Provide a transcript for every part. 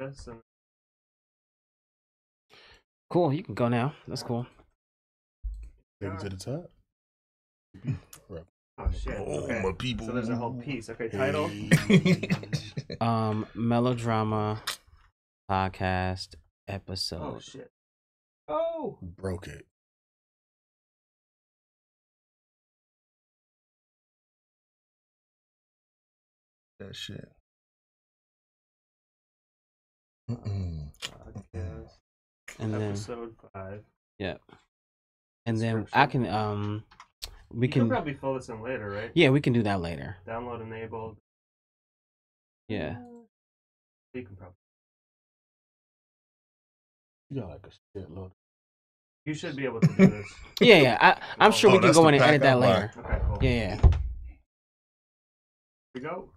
this and Cool, you can go now. That's cool. Take it to the top. oh shit. Okay. my people. So there's a whole piece. Okay, title. Melodrama podcast episode. Oh shit. Oh. Broke it. That shit. Podcast. And then Episode 5. yeah. And then I can we You can probably fill this in later, right? yeah, we can do that later. Download enabled. Yeah. You can probably. You got like a shitload. You should be able to do this. Yeah. I'm sure we can that's go the in and edit pack that I later. Okay, cool. Yeah. Here we go.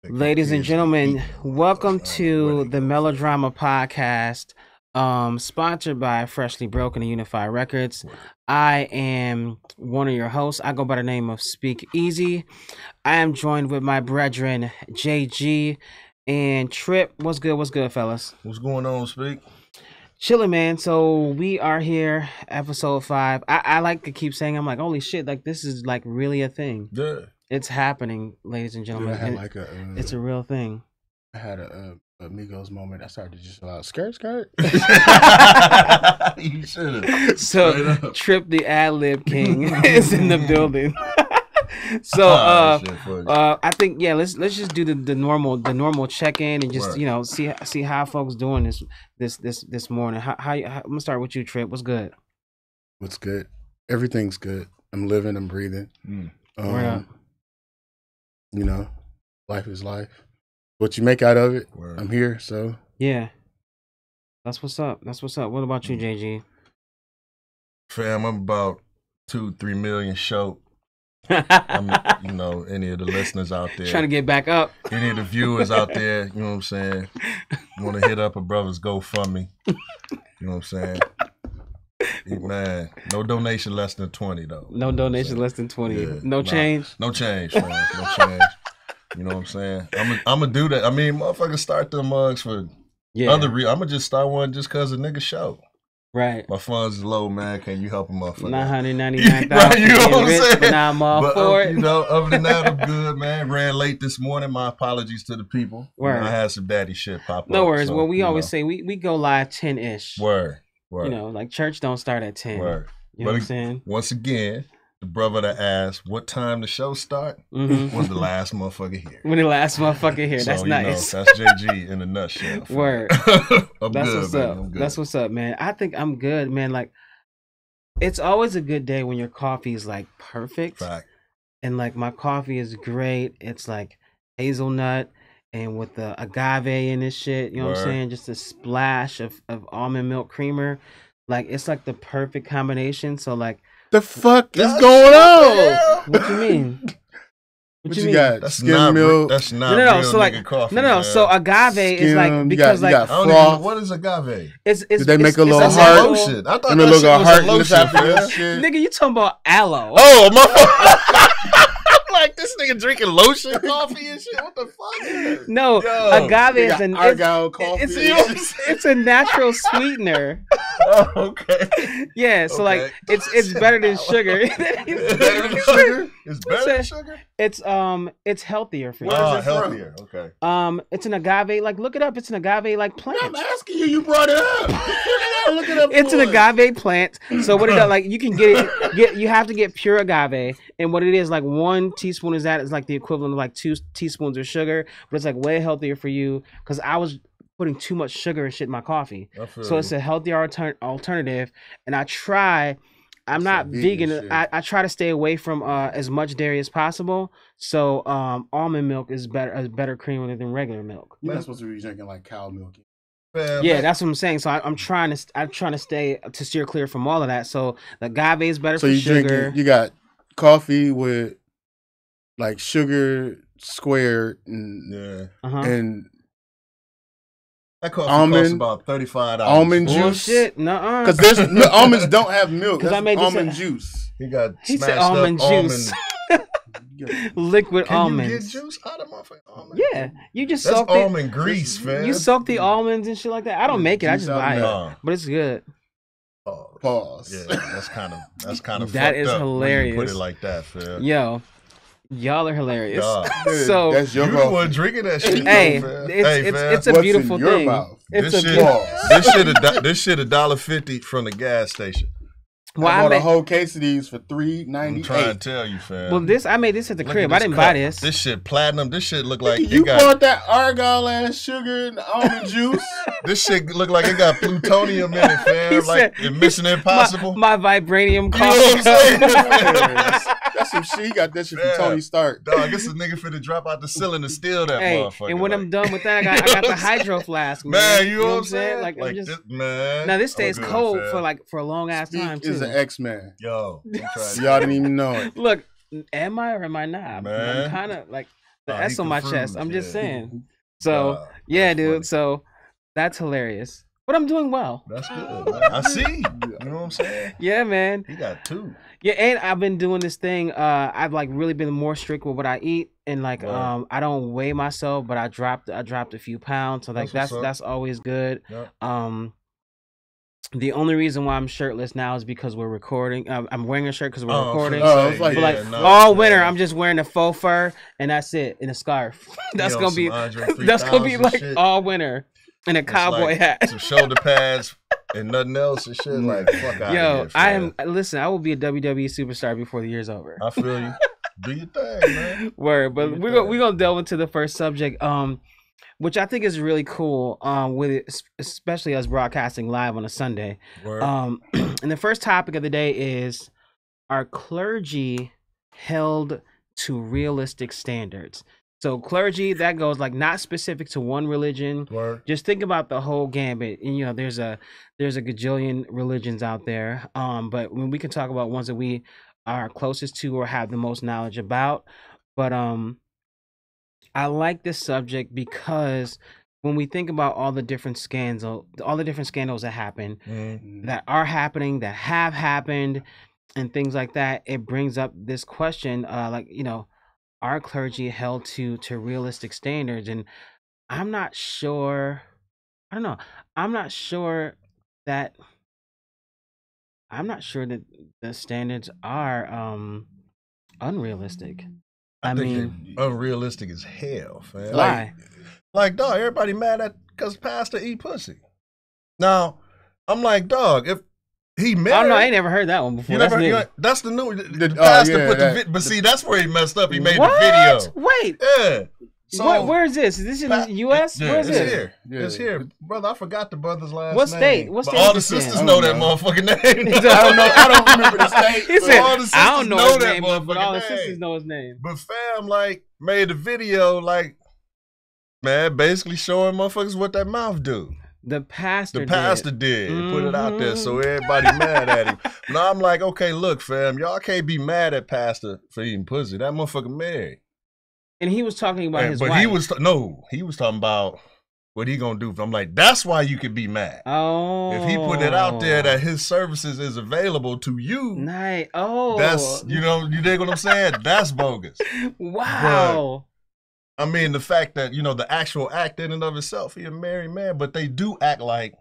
Ladies and gentlemen, welcome to the Melodrama podcast, sponsored by Freshly Broken and Unified Records. I am one of your hosts. I go by the name of Speak Easy. I am joined with my brethren, JG and Trip. What's good, fellas? What's going on, Speak? Chilling, man. So we are here, episode 5. I like to keep saying, I'm like, holy shit, like this is like really a thing. Yeah. It's happening, ladies and gentlemen. I had And like a. it's a real thing. I had a Migos moment. I started to just allow skirt. You should have. So Trip the ad lib king is in the building. So I think let's just do the normal check in and just see how folks doing this morning. How I'm gonna start with you, Trip. What's good? What's good? Everything's good. I'm living. I'm breathing. Word up. You know, life is life. What you make out of it. Word. I'm here. So Yeah, that's what's up. What about you, JG? Fam, I'm about 2-3 million show. I'm, any of the listeners out there. Trying to get back up. Any of the viewers out there, you know what I'm saying? Want to hit up a brother's GoFundMe. You know what I'm saying? Man, no donation less than 20 though. No donation less than 20. Yeah, no change. No change, man. No change. You know what I'm saying? I'm gonna do that. I mean, motherfuckers start them mugs for other reasons. I'm gonna just start one just cause a nigga show. Right. My funds is low, man. Can you help a motherfucker? 999,000. Right, you know what I'm saying? But now I'm all for it. Other than that, I'm good, man. Ran late this morning. My apologies to the people. Word. I had some daddy shit pop up. No worries. So, Well, we always say we go live 10-ish. Word. Like church don't start at 10. Word. You know what I'm saying? Once again, the brother that asked what time the show start was the last motherfucker here. When the last motherfucker here. So, That's nice. That's JG in a nutshell. Word. I'm That's good, what's man. up. I'm good. That's what's up, man. I think I'm good, man. Like, it's always a good day when your coffee is like perfect. Fact. And like my coffee is great. It's like hazelnut and with the agave in this shit. You know what I'm Word. saying? Just a splash of almond milk creamer. Like, it's like the perfect combination. So like, the fuck is going on? what you mean? What you mean? got? That's Skim not milk. That's not No. real So like, nigga coffee. no. Man. So agave is like Skim, because you got I don't froth. even, what is agave? it's Did they make a it's little a heart? natural- Lotion. I thought And that a shit little was heart a in the top of lotion. this shit. Nigga, you talking about aloe? Oh, my like this nigga drinking lotion coffee and shit. What the fuck? No, Yo, agave You is got an argyle coffee. it's a natural sweetener. Oh, okay. Yeah, so like Okay. it's better than sugar. It's better than sugar. It's better than sugar. It's healthier for you. Where is Oh, it from? healthier. Okay. It's an agave. Like, look it up. It's an agave like plant. I'm asking you. You brought it up. Look it up. It's an for us. agave plant. So what it does, like, you can you have to get pure agave, and what it is, like 1 teaspoon is like the equivalent of like 2 teaspoons of sugar, but it's like way healthier for you because I was putting too much sugar and shit in my coffee. So it's a healthier alternative, and I'm not vegan. shit. I try to stay away from as much dairy as possible. So almond milk is better creamer than regular milk. You're not supposed to be drinking like cow milk. Man, Yeah, that's what I'm saying. So I'm trying to steer clear from all of that. So the agave is better So for you sugar. drinking? You got coffee with like sugar squared and Yeah. and That coffee Almond- costs about $35. almond juice. Bullshit, nuh-uh. Because there's almonds don't have milk. 'Cause That's I made this- almond juice. He got He said smashed up almond juice. liquid Can almonds. you get juice out of motherfucking almonds? Yeah, you just That's soak almond grease, fam. You soak the almonds and shit like that. I don't make it. I Juice just out buy of it, but it's good. Pause. Yeah, that's kind of That fucked is up when you put hilarious. it like that, fam. Yo, y'all are hilarious. God. So That's your You the coffee. one drinking that shit, hey, though, fam. it's a What's beautiful in your thing. mouth? It's This a shit, Pause. this shit $1.50 from the gas station. Well, I bought I a whole case of these for I'm trying to $3.98. tell you, fam. well, I made this at the Look crib. at I didn't cup. buy this. This shit platinum. This shit look like You it got. bought that argyle ass sugar and almond juice. This shit look like it got plutonium in it, fam. He Like said, in Mission Impossible. My vibranium You know coffee what I'm saying? cup. That's some shit. He got that shit Yeah. from Tony Stark. Dog, this is nigga finna drop out the ceiling and steal that Hey, motherfucker. and when like, I'm done with that, I got You know the what I'm saying? hydro flask, man. Man, you know what I'm saying? Like I'm just this, man. now this I'm stays good, cold fam. for a long ass time Speak too. is an X-Man. Yo, I'm trying to- Y'all didn't even know it. Look, am I or am I not? Man. I'm kind of like the Nah, S he on my confused, chest. I'm just yeah. saying. So Nah, yeah, that's dude. funny. So that's hilarious. But I'm doing well. That's good, man. I see. You know what I'm saying? Yeah, man. He got two. Yeah, and I've been doing this thing. I've like really been more strict with what I eat, and like Right. I don't weigh myself, but I dropped a few pounds. So like That's what's up. that's always good. Yep. The only reason why I'm shirtless now is because we're recording. I'm wearing a shirt because we're recording. Oh, it's like- But like no, all winter, man. I'm just wearing a faux fur and that's it, and a scarf. That's He on gonna be some Andre that's gonna be 3000 like shit. all winter, and a It's cowboy like hat. some shoulder pads and nothing else and shit. Like fuck out Yo, here, I fam. am. Listen, I will be a WWE superstar before the year's over. I feel you. Do your thing, man. Word, but Do your we're thing. gonna delve into the first subject, which I think is really cool. With it, especially us broadcasting live on a Sunday. Word. And the first topic of the day is: are clergy held to realistic standards? So clergy, that goes like not specific to one religion. Word. Just think about the whole gambit. And, you know, there's a gajillion religions out there. But when we can talk about ones that we are closest to or have the most knowledge about. But I like this subject because when we think about all the different scandals that happen, Mhm. that are happening, that have happened, and things like that, it brings up this question, like, you know, are clergy held to realistic standards? And I'm not sure. I don't know. I'm not sure that the standards are unrealistic. I think mean, they're unrealistic as hell, fam. why? Like, dog, everybody mad at because pastor eat pussy. Now, I'm like, dog, if he married, I don't know. I ain't never heard that one before. you That's never, new. that's the new. The Oh, pastor yeah, put the that- but see, that's where he messed up. He made What? the video. Wait. Yeah. So Where is this? Is this in Pa- the U.S.? Yeah, Where is it's this? here. Yeah. It's here, brother. I forgot the brother's last What name. state? What But state all is the this in? sisters I know don't that know. motherfucking name. I don't know. I don't remember the state. He but- said, all the I don't sisters know know his that name, but motherfucking all the name. sisters know his name. But fam, like, made the video, like, man, basically showing motherfuckers what that mouth do. The pastor The pastor did. Put it out there so everybody mad at him. Now I'm like, okay, look, fam, y'all can't be mad at pastor for eating pussy. That motherfucker married. And he was talking about his but wife. he was talking about what he gonna do. I'm like, that's why you could be mad. Oh. If he put it out there that his services is available to you, Nice. Oh. that's, you know, you dig what I'm saying? That's bogus. Wow. I mean, the fact that, you know, the actual act in and of itself, he a married man, but they do act like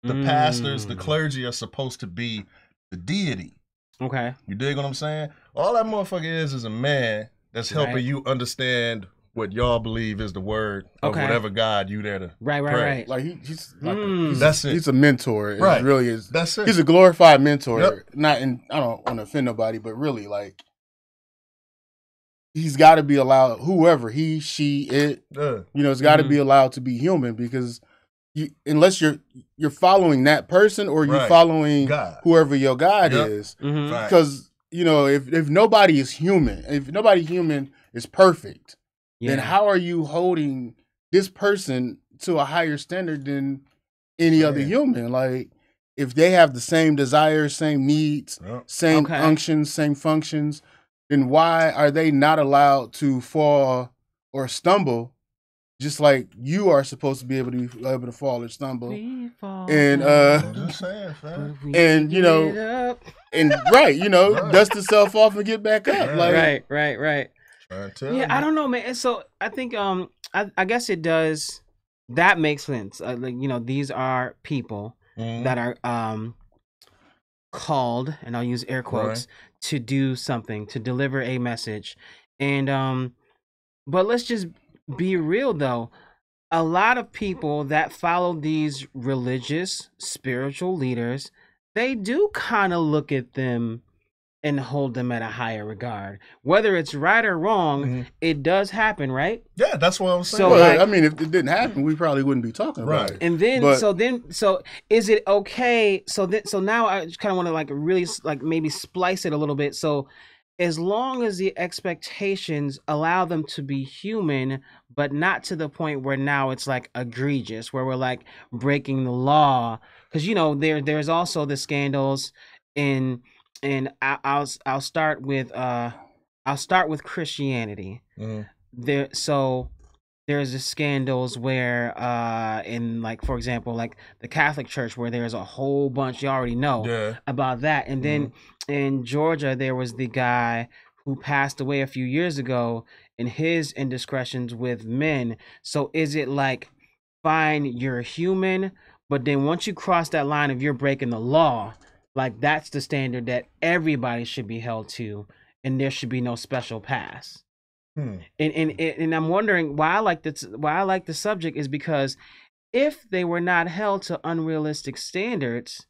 the pastors, the clergy are supposed to be the deity. Okay. You dig what I'm saying? All that motherfucker is a man that's helping Right. you understand what y'all believe is the word of Okay. whatever God you there to Right. pray. Like he's like That's it. He's a mentor. It Right. really is. That's it. He's a glorified mentor. Yep. Not in. I don't want to offend nobody, but really, like, he's got to be allowed. Whoever he, she, it. Yeah. You know, it's got to be allowed to be human because unless you're following that person or you're Right. following God. whoever your God Yep. is. Mm-hmm. Right. Because you know, if nobody is human, if nobody human is perfect, Yeah. then how are you holding this person to a higher standard than any other Man. human? Like, if they have the same desires, same needs, Yep. same Okay. unctions, same functions, then why are they not allowed to fall or stumble just like you are supposed to be able to fall or stumble. And I'm just saying, fam. and you know, and right, you know, dust itself off and get back up. Like Right. Trying to tell Yeah, you. I don't know, man. And so I think I guess it does. That makes sense. Like, you know, these are people that are called, and I'll use air quotes, to do something, to deliver a message. And but let's just be real though. A lot of people that follow these religious, spiritual leaders, they do kind of look at them and hold them at a higher regard. Whether it's right or wrong, it does happen, right? Yeah, that's what I'm saying. So, well, like, I mean, if it didn't happen, we probably wouldn't be talking about it. And then, But- so is it okay? So now I kind of want to like really like maybe splice it a little bit. So as long as the expectations allow them to be human, but not to the point where now it's like egregious, where we're like breaking the law. Because you know there's also the scandals in. And I'll start with Christianity. There's the scandals where in, like, for example, like the Catholic Church, where there's a whole bunch you already know about that. And then in Georgia there was the guy who passed away a few years ago in his indiscretions with men. So is it like, fine, you're human, but then once you cross that line of you're breaking the law, like that's the standard that everybody should be held to, and there should be no special pass. And I'm wondering why I like this. Why I like the subject is because if they were not held to unrealistic standards,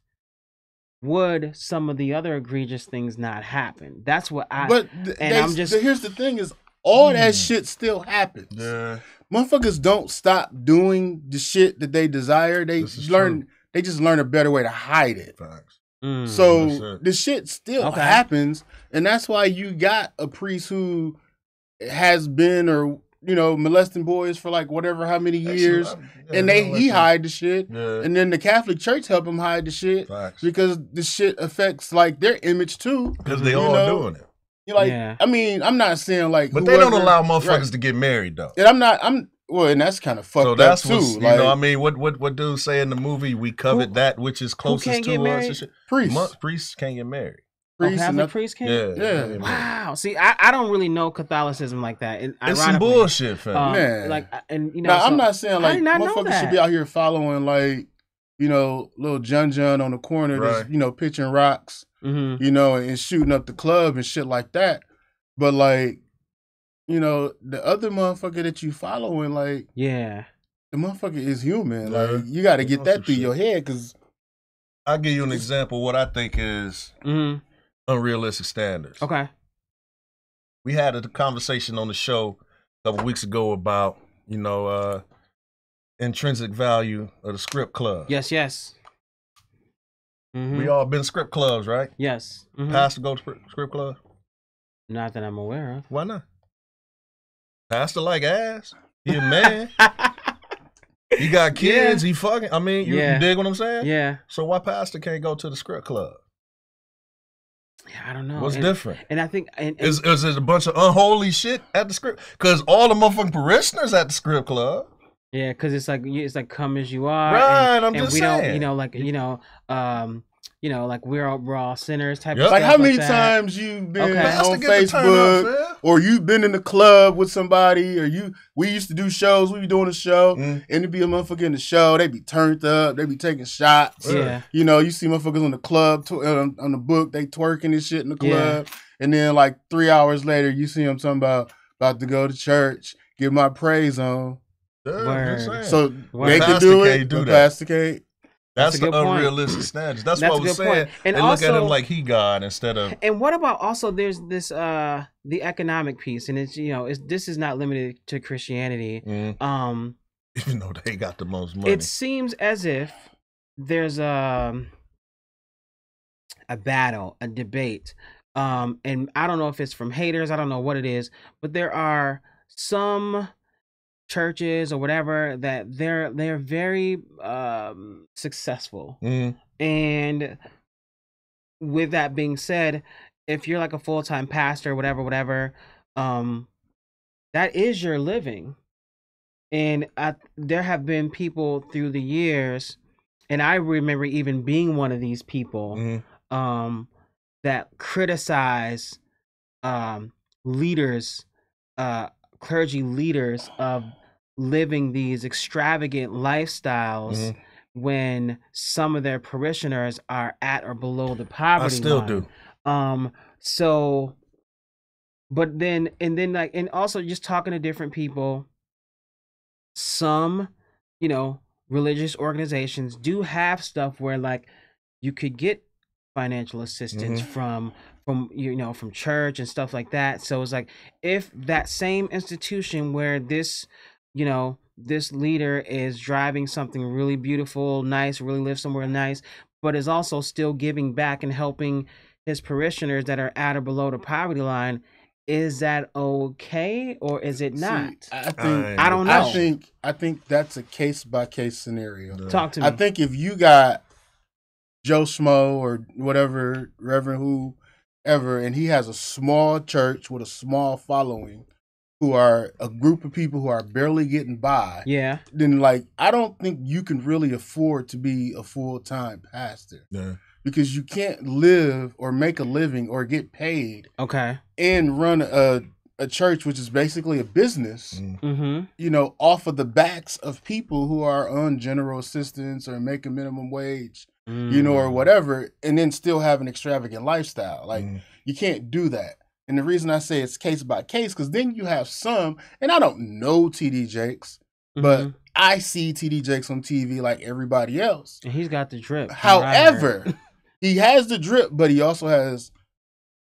would some of the other egregious things not happen? That's what I. But here's the thing: is all that shit still happens. Yeah. Motherfuckers don't stop doing the shit that they desire. They just learn a better way to hide it. Facts. So the shit still happens, and that's why you got a priest who has been, or you know, molesting boys for like whatever how many years, and he hide the shit, and then the Catholic Church help him hide the shit because the shit affects like their image too, because they all doing it. You're like, I mean, I'm not saying like, but they don't allow motherfuckers to get married though, and and that's kind of fucked up too. You know, I mean, what dude say in the movie? We covet that which is closest to us. And shit. Priests can't get married. Catholic priests can't? Yeah. Wow. See, I don't really know Catholicism like that. It's some bullshit, fam. Man. Like, and you know, now, I'm not saying like motherfuckers should be out here following like, you know, little Jun on the corner that's, you know, pitching rocks, you know, and shooting up the club and shit like that. But like, you know, the other motherfucker that you following, like, the motherfucker is human. Like, you got to get that through your head, because I'll give you an example of what I think is unrealistic standards. Okay. We had a conversation on the show a couple weeks ago about, you know, intrinsic value of the script club. Yes. We all been script clubs, right? Yes. Pastor go to script club? Not that I'm aware of. Why not? Pastor like ass. He a man. He got kids. He fucking. I mean, you dig what I'm saying? Yeah. So why pastor can't go to the script club? Yeah, I don't know. What's different? And I think is it a bunch of unholy shit at the script? Because all the motherfucking parishioners at the script club. Yeah, because it's like come as you are. Right. And I'm just we saying. don't, like we're all sinners type of stuff. Like how many like times you've been on Get the turn Facebook, up, or you've been in the club with somebody, or we used to do shows, we be doing a show, and it'd be a motherfucker in the show, they be turned up, they be taking shots. Yeah. You know, you see motherfuckers on the club, on the book, they twerking and shit in the club, and then like 3 hours later, you see them talking about to go to church, get my praise on. Yeah, so they can do it, but Pastor can't. That's the unrealistic standards. That's what I was saying. And they also, look at him like he God instead of. And what about also there's this the economic piece, and it's this is not limited to Christianity. Even though they got the most money, it seems as if there's a battle, a debate, and I don't know if it's from haters. I don't know what it is, but there are some churches or whatever that they're very successful, and with that being said, if you're like a full-time pastor, whatever, that is your living. And there have been people through the years, and I remember even being one of these people that criticize leaders, clergy leaders of living these extravagant lifestyles when some of their parishioners are at or below the poverty line. I still do. So, but then, and also just talking to different people, some, religious organizations do have stuff where like you could get financial assistance from church and stuff like that. So it's like, if that same institution where this leader is driving something really beautiful, nice, really live somewhere nice, but is also still giving back and helping his parishioners that are at or below the poverty line, is that okay or is it not? I don't know. I think that's a case by case scenario. Talk to me. I think if you got Joe Schmo or whatever, Reverend whoever, and he has a small church with a small following, who are a group of people who are barely getting by, then like I don't think you can really afford to be a full-time pastor. Yeah. Because you can't live or make a living or get paid and run a church, which is basically a business, off of the backs of people who are on general assistance or making minimum wage, or whatever, and then still have an extravagant lifestyle. Like, you can't do that. And the reason I say it's case by case, because then you have some, and I don't know TD Jakes, but I see TD Jakes on TV like everybody else. And he's got the drip. However, he has the drip, but he also has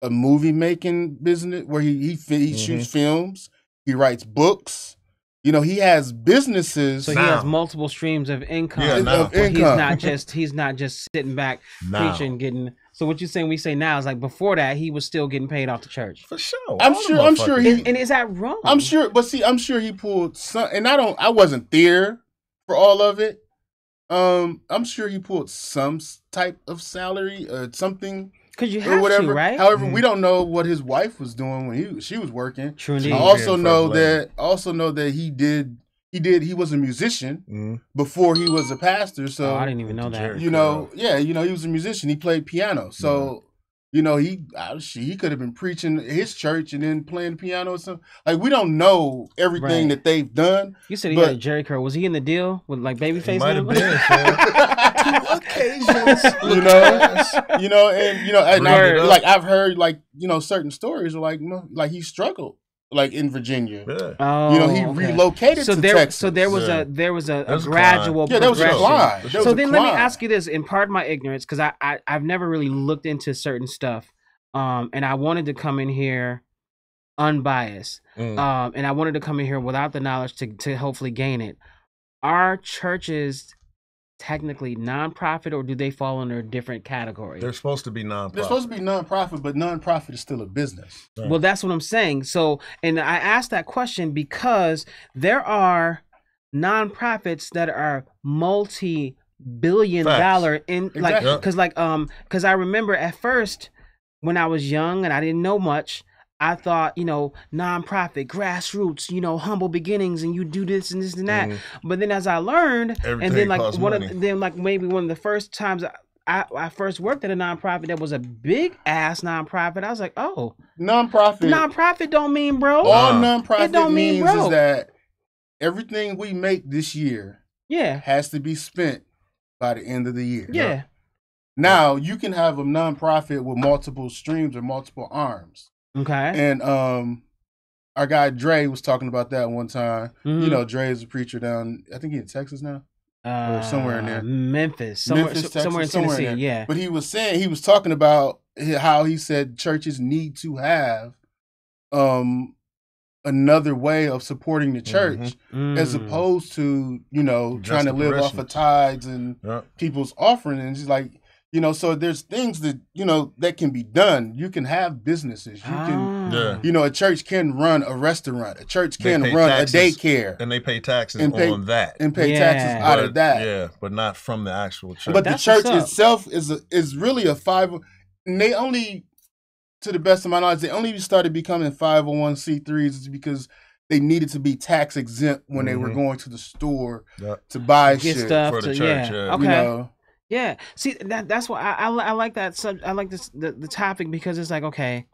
a movie making business where he shoots films. He writes books. He has businesses. So he has multiple streams of income. He's not just sitting back preaching, getting. So what you saying? We say now is like before that he was still getting paid off the church. For sure. I'm sure. And is that wrong? I'm sure, but see, I'm sure he pulled some. And I wasn't there for all of it. I'm sure he pulled some type of salary or something. Because you have to, right? However, we don't know what his wife was doing when she was working. True indeed. I also know that he was a musician before he was a pastor. So I didn't even know that. He was a musician. He played piano. So he could have been preaching his church and then playing piano or something. Like, we don't know everything that they've done. You said he had a Jerry curl. Was he in the deal with like Babyface? Might have been. Two occasions. I've heard certain stories like he struggled. Like in Virginia, he relocated to Texas. So there was a gradual progression. There was a climb. So then let me ask you this, and pardon my ignorance, because I've never really looked into certain stuff, and I wanted to come in here unbiased, and I wanted to come in here without the knowledge to hopefully gain it. Are churches technically nonprofit, or do they fall under a different category? They're supposed to be nonprofit. They're supposed to be nonprofit, but nonprofit is still a business. Right. Well, that's what I'm saying. So, and I asked that question because there are nonprofits that are multi-billion-dollar because I remember at first when I was young and I didn't know much, I thought, nonprofit, grassroots, humble beginnings, and you do this and this and that. But then as I learned, everything and then maybe one of the first times I first worked at a nonprofit that was a big ass nonprofit, I was like, oh, nonprofit don't mean broke. All nonprofit means is that everything we make this year has to be spent by the end of the year. Yeah. Now you can have a nonprofit with multiple streams or multiple arms. Okay. And our guy Dre was talking about that one time. Dre is a preacher down, I think he's in Texas now. Or somewhere in there. Memphis, somewhere in Tennessee, yeah. But he was talking about how he said churches need to have another way of supporting the church as opposed to, trying to live off of tithes and people's offerings. And he's like, so there's things that, that can be done. You can have businesses. You can, a church can run a restaurant. A church can run a daycare. And they pay taxes on that. And pay taxes out of that. Yeah, but not from the actual church. But the church itself is really a and they only, to the best of my knowledge, they only started becoming 501c3s because they needed to be tax exempt when they were going to the store to buy get shit stuff for to, the church. Okay. You know? Yeah. See, that's why I like that. I like the topic because it's like, okay,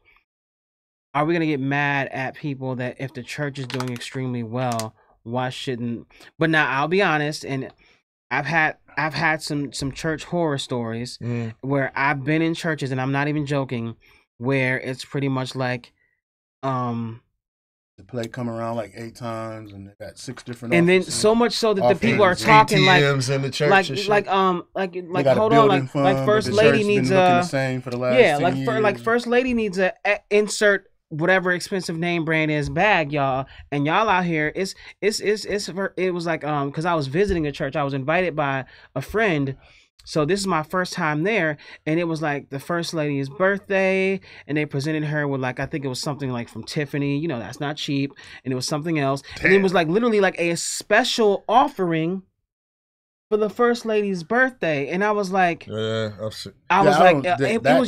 are we gonna get mad at people that if the church is doing extremely well, why shouldn't? But now I'll be honest, and I've had some church horror stories where I've been in churches, and I'm not even joking, where it's pretty much like, the play come around like 8 times, and they got 6 different. And offices, then so much so that the people are talking ATMs in the church like hold on, like first lady needs the same for the last 10 years. Like first lady needs a insert whatever expensive name brand is bag, y'all, and y'all out here it was like because I was visiting a church, I was invited by a friend. So this is my first time there, and it was like the first lady's birthday, and they presented her with like, I think it was something like from Tiffany, you know, that's not cheap, and it was something else. Damn. And it was like literally like a special offering for the first lady's birthday, and I was like, it was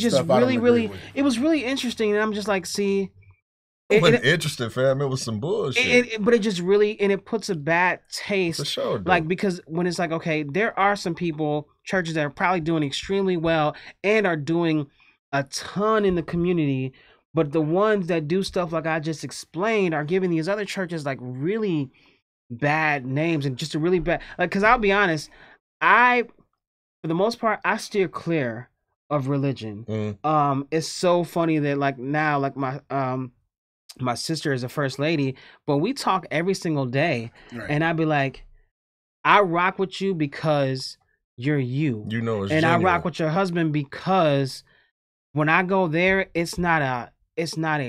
just it was really interesting, and I'm just like, see. It wasn't interesting, fam. It was some bullshit. But it just really, and it puts a bad taste. For sure, dude. Like, because when it's like, okay, there are some people, churches that are probably doing extremely well and are doing a ton in the community, but the ones that do stuff like I just explained are giving these other churches like really bad names and just a really bad, like, because I'll be honest, for the most part, I steer clear of religion. It's so funny that like now, like my sister is a first lady, but we talk every single day. Right. And I'd be like, I rock with you because you're you. You know, it's genuine. I rock with your husband because when I go there, it's not a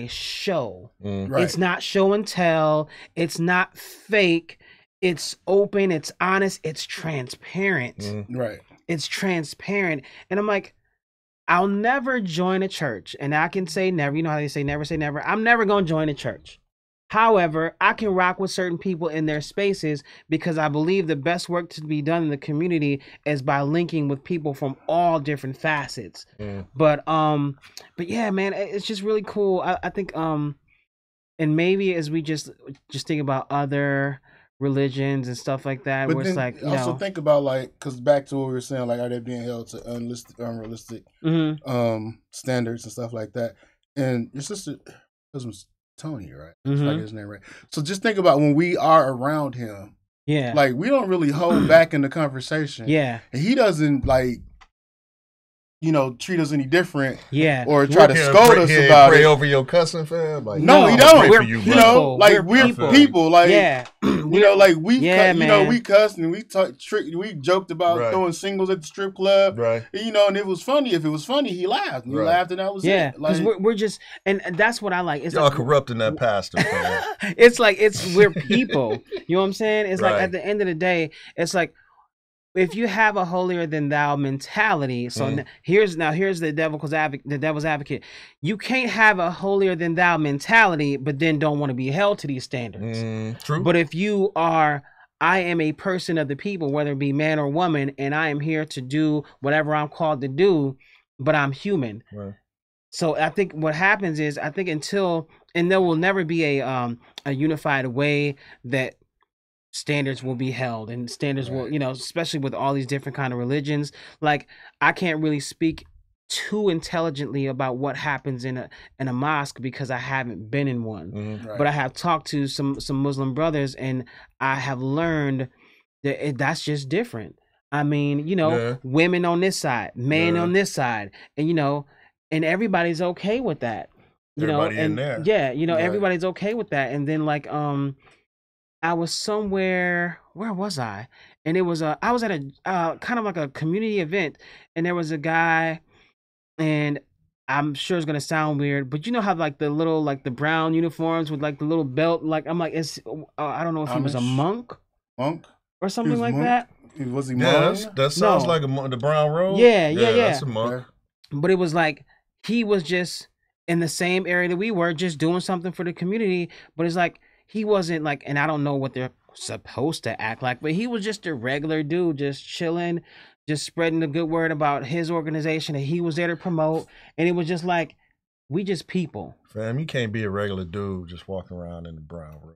show. Right. It's not show and tell. It's not fake. It's open. It's honest. It's transparent. Right. It's transparent. And I'm like, I'll never join a church, and I can say never. You know how they say never say never. I'm never going to join a church. However, I can rock with certain people in their spaces because I believe the best work to be done in the community is by linking with people from all different facets. But yeah, man, it's just really cool. I think and maybe as we just think about other religions and stuff like that, but where it's like, also think about like, because back to what we were saying, like, are they being held to unrealistic standards and stuff like that? And your sister, husband's Tony, right? Mm-hmm. I get his name right. So just think about when we are around him. Yeah, like we don't really hold back in the conversation. Yeah, and he doesn't like, you know, treat us any different. Yeah, or try to scold us about pray it. over your cousin, fam. Like, no, he don't. You know, like we're people. Like, yeah, you know, like we, you know, we cussed and we we joked about throwing singles at the strip club, right? And, you know, and it was funny. If it was funny, he laughed. And he laughed, and that was it. Because we're just, and that's what I like. It's y'all like, corrupting that pastor, fam. It's like we're people. You know what I'm saying? It's like at the end of the day, it's like, if you have a holier than thou mentality, so here's the devil's advocate. You can't have a holier than thou mentality, but then don't want to be held to these standards. True. But if you are, I am a person of the people, whether it be man or woman, and I am here to do whatever I'm called to do, but I'm human. Right. So I think what happens is, I think and there will never be a unified way that standards will be held, and standards will, you know, especially with all these different kind of religions. Like, I can't really speak too intelligently about what happens in a mosque because I haven't been in one. But I have talked to some Muslim brothers, and I have learned that that's just different. I mean, you know, women on this side, men on this side, and you know, and everybody's okay with that. You everybody know, and in there. Yeah, you know, everybody's okay with that. And then like I was somewhere, where was I? And it was I was at a kind of like a community event, and there was a guy, and I'm sure it's gonna sound weird, but you know how like the little, like the brown uniforms with like the little belt, like I'm like, I don't know if he was a monk or something like that. Was he monk? That sounds like the brown robe. Yeah. That's a monk. But it was like he was just in the same area that we were, just doing something for the community. But it's like, he wasn't like, and I don't know what they're supposed to act like, but he was just a regular dude, just chilling, just spreading the good word about his organization that he was there to promote. And it was just like, we just people. Fam, you can't be a regular dude just walking around in the brown room.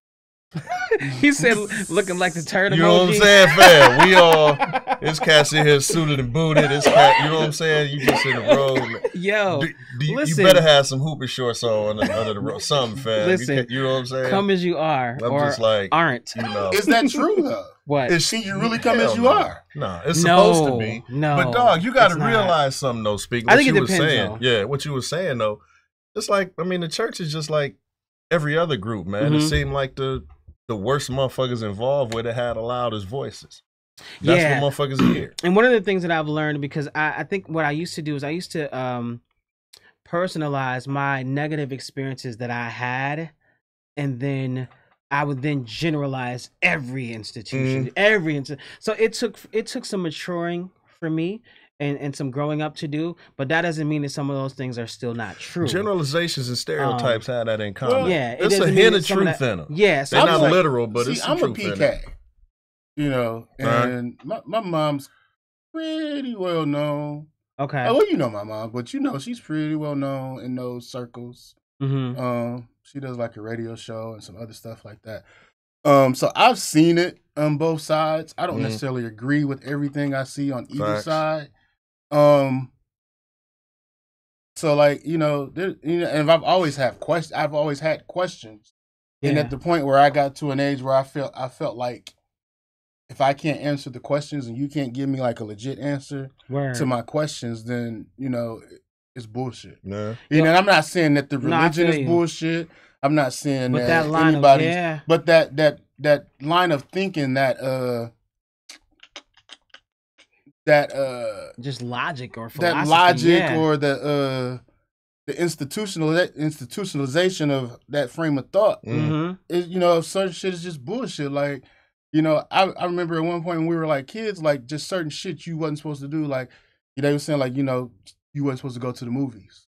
He said, looking like the turd emoji. You know what I'm saying, fam? We all, this cat in here suited and booted. This cat, you know what I'm saying? You just in the road. Yo, you better have some hooper shorts on under the road. Something, fam. Listen, you know what I'm saying? Come as you are, I'm or just like, aren't. You know. Is that true, though? What? You really come as you are? No, it's supposed to be. No, but dog, you got to realize something, though. Speaking, I think what it you depends, were saying. though. Yeah, what you were saying, though. It's like, I mean, the church is just like every other group, man. It seemed like the worst motherfuckers involved with it had the loudest voices. That's what motherfuckers hear. And one of the things that I've learned, because I think what I used to do is I used to personalize my negative experiences that I had, and then I would then generalize every institution, So it took some maturing for me. And some growing up to do, but that doesn't mean that some of those things are still not true. Generalizations and stereotypes have that in common. Well, yeah, it's a hint of truth in them. Yeah, so they're not like, literal, but it's I'm a PK, you know, and my mom's pretty well known. Okay. Oh, well, you know my mom, but you know she's pretty well known in those circles. She does like a radio show and some other stuff like that. So I've seen it on both sides. I don't necessarily agree with everything I see on either side. So like, you know, and I've always had questions. And at the point where I got to an age where I felt like if I can't answer the questions and you can't give me like a legit answer to my questions, then, you know, it's bullshit. Yeah. You know, and I'm not saying that the religion is bullshit. I'm not saying that anybody, but that line of thinking that just logic or philosophy, that logic or the institutionalization of that frame of thought is, you know, certain shit is just bullshit. Like, you know, I remember at one point when we were like kids, like just certain shit you wasn't supposed to do. Like, they were saying like, you know, you wasn't supposed to go to the movies.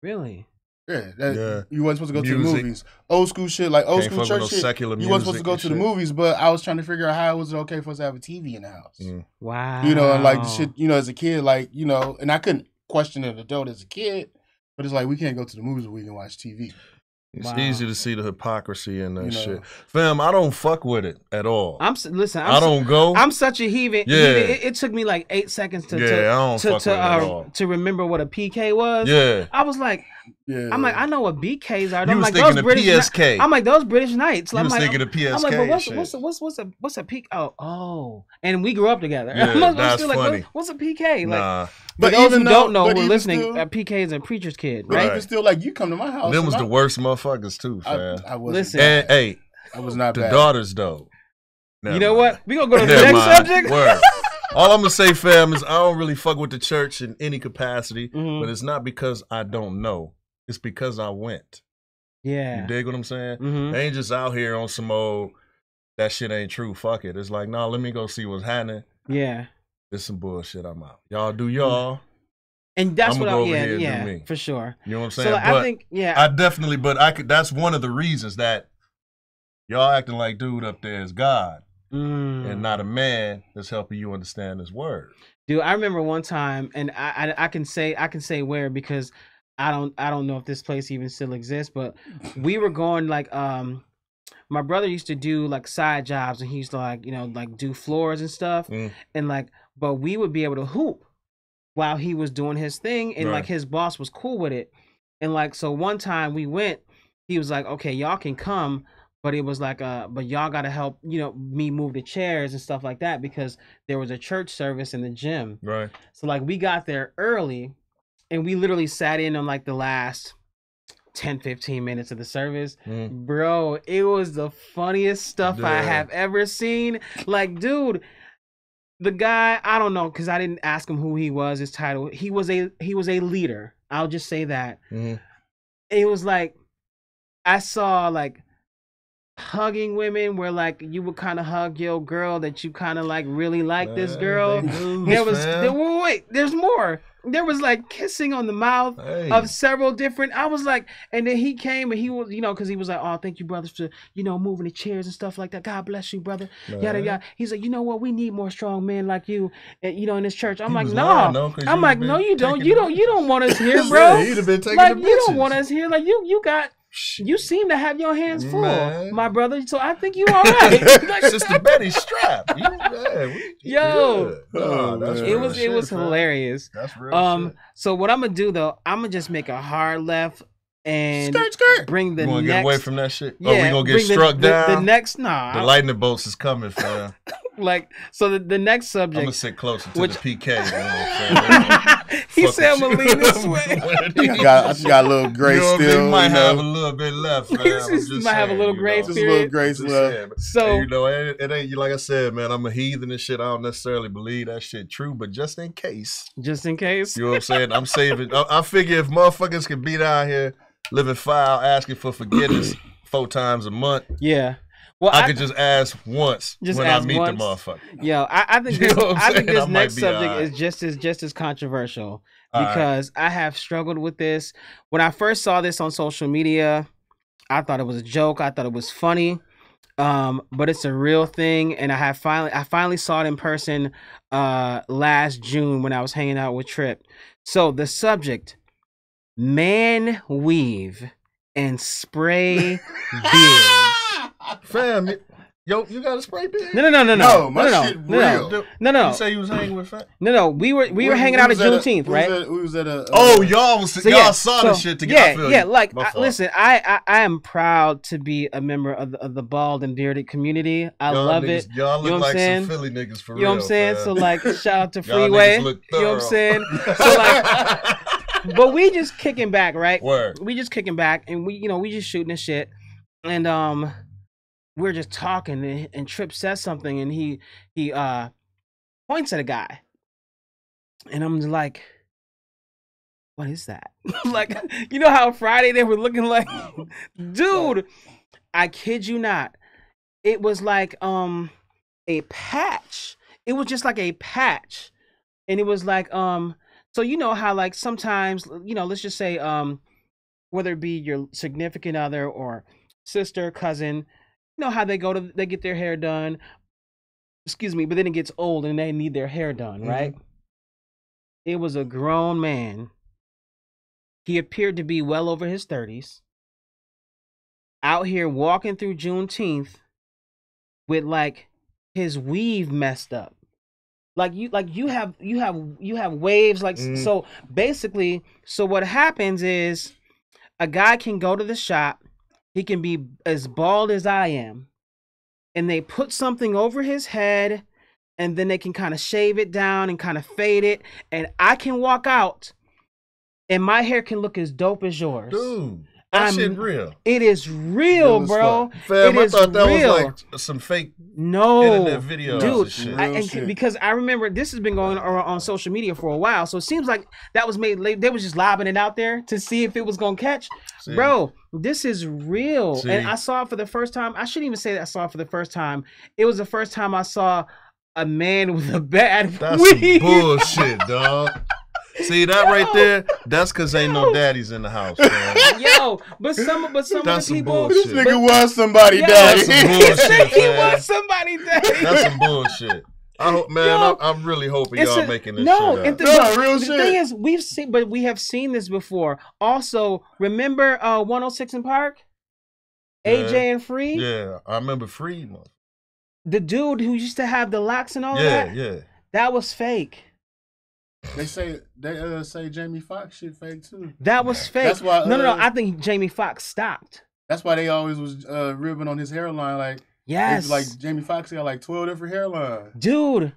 Really? Yeah, you wasn't supposed to go to the movies. Old school shit, like old school church shit. You wasn't supposed to go to the movies, but I was trying to figure out how it was okay for us to have a TV in the house. Wow. You know, and like the shit, you know, as a kid, like, you know, and I couldn't question an adult as a kid, but it's like we can't go to the movies, we can watch TV. It's easy to see the hypocrisy in that shit. Fam, I don't fuck with it at all. I don't go. I'm such a heathen. Yeah. It took me like 8 seconds to remember what a PK was. Yeah. I was like, I'm like, I know what BKs are. You was thinking of PSK. I'm like, those British Knights. You was thinking of PSK. I'm like, but what's a PK? Oh. And we grew up together. Yeah, that's funny. Like, what's a PK? Nah. Like, but those who don't know, who are listening, PK is a preacher's kid, right? But even still, like, you come to my house. Them was the worst motherfuckers too, fam. I wasn't. Listen, bad. Hey, I was not the bad. daughters though. You know what? We gonna go to the next subject. Word. All I'm gonna say, fam, is I don't really fuck with the church in any capacity, but it's not because I don't know. It's because I went. Yeah. You dig what I'm saying? They ain't just out here on some old, that shit ain't true, fuck it. It's like, nah, let me go see what's happening. Yeah. This some bullshit, I'm out. Y'all do y'all. And that's what me. For sure. You know what I'm saying? So like, I think, I definitely, that's one of the reasons that y'all acting like dude up there is God and not a man that's helping you understand his word. Dude, I remember one time, and I can say where, because I don't know if this place even still exists, but we were going like my brother used to do like side jobs, and he used to like, you know, like do floors and stuff, and like, but we would be able to hoop while he was doing his thing, and like his boss was cool with it, and like, so one time we went, he was like, okay, y'all can come, but it was like but y'all gotta help, you know, me move the chairs and stuff like that, because there was a church service in the gym, right? So like we got there early, and we literally sat in on like the last 10-15 minutes of the service. Bro, it was the funniest stuff I have ever seen. Like, dude, the guy, I don't know, because I didn't ask him who he was, his title. He was a leader. I'll just say that. It was like, I saw like hugging women where like you would kind of hug your girl that you kind of like really like this girl. There's more. There was like kissing on the mouth of several different. I was like, and then he came and he was, you know, because he was like, oh, thank you, brothers, for, you know, moving the chairs and stuff like that. God bless you, brother. Yada yada. He's like, you know what? We need more strong men like you, you know, in this church. I'm like, no. I'm like, no, you don't. You don't want us here, bro. He'd have been taking like, you don't want us here. Like, you got You seem to have your hands full, Man. my brother. So I think you all right. Sister Betty strap. Yo, that's it was hilarious. That's real shit. So what I'm gonna do though, I'm gonna just make a hard left and skirt. Bring the You wanna next. get away from that shit? Yeah, we gonna get struck down. The next, nah. The lightning bolts is coming, fam. Like, so the next subject. I'm gonna sit closer to the PK. You know what I'm saying? He said I'm gonna lean this way. I got a little grace still. You might have a little bit left, man. You might have a little grace period. Just a little grace left. So it ain't like I said, man. I'm a heathen and shit. I don't necessarily believe that shit true, but just in case. You know what I'm saying? I'm saving. I figure if motherfuckers can be down here living foul, asking for forgiveness 4 times a month. Yeah. Well, I could just ask once when I meet the motherfucker. Yo, I think this next subject is just as controversial because I have struggled with this. When I first saw this on social media, I thought it was a joke. I thought it was funny, but it's a real thing. And I finally saw it in person last June when I was hanging out with Trip. So the subject: man weave and spray beards. Fam, yo, you got a spray beard? No, my shit real. No. You say you was hanging with fam? No. We were hanging out at Juneteenth, right? We was at a. Y'all saw the shit together. Yeah. Like, listen, I am proud to be a member of the bald and bearded community. I love it. Y'all look like some Philly niggas for real. You know what I'm saying? Man. So like, shout out to Freeway. You know what I'm saying? So like. But we just kicking back, right? Word. We just kicking back, and we just shooting the shit, and we're just talking, and Trip says something, and he points at a guy, and I'm just like, what is that? Like, you know how Friday they were looking like, dude, I kid you not, it was like a patch. It was just like a patch, and it was like So you know how like sometimes, let's just say whether it be your significant other or sister, cousin, you know how they get their hair done. Excuse me, but then it gets old and they need their hair done, right? It was a grown man. He appeared to be well over his 30s. Out here walking through Juneteenth with like his weave messed up. Like you have waves like so basically. So what happens is a guy can go to the shop. He can be as bald as I am, and they put something over his head, and then they can kind of shave it down and kind of fade it, and I can walk out, and my hair can look as dope as yours. Dude. That shit real. It is real, bro. Fam, I thought that was like some fake internet videos. Dude, and shit. Because I remember this has been going on social media for a while, so it seems like that was made. They was just lobbing it out there to see if it was gonna catch. See. Bro, this is real, and I saw it for the first time. I shouldn't even say that I saw it for the first time. It was the first time I saw a man with a bad weave. Some bullshit, dog. See that right there? That's because ain't no daddies in the house, man. Yo, but some of the people. This nigga was somebody daddy. That's some bullshit, he was somebody daddy. That's some bullshit. I hope, man. I'm really hoping y'all making this shit up. Real shit. The thing is, we have seen this before. Also, remember 106 in Park? AJ and Free? Yeah, I remember Free. The dude who used to have the locks and all that? Yeah. That was fake. They say Jamie Foxx shit fake too. That was fake. That's why. No. I think Jamie Foxx stopped. That's why they always was ribbing on his hairline. Like, yes, like Jamie Foxx got like 12 different hairlines. Dude,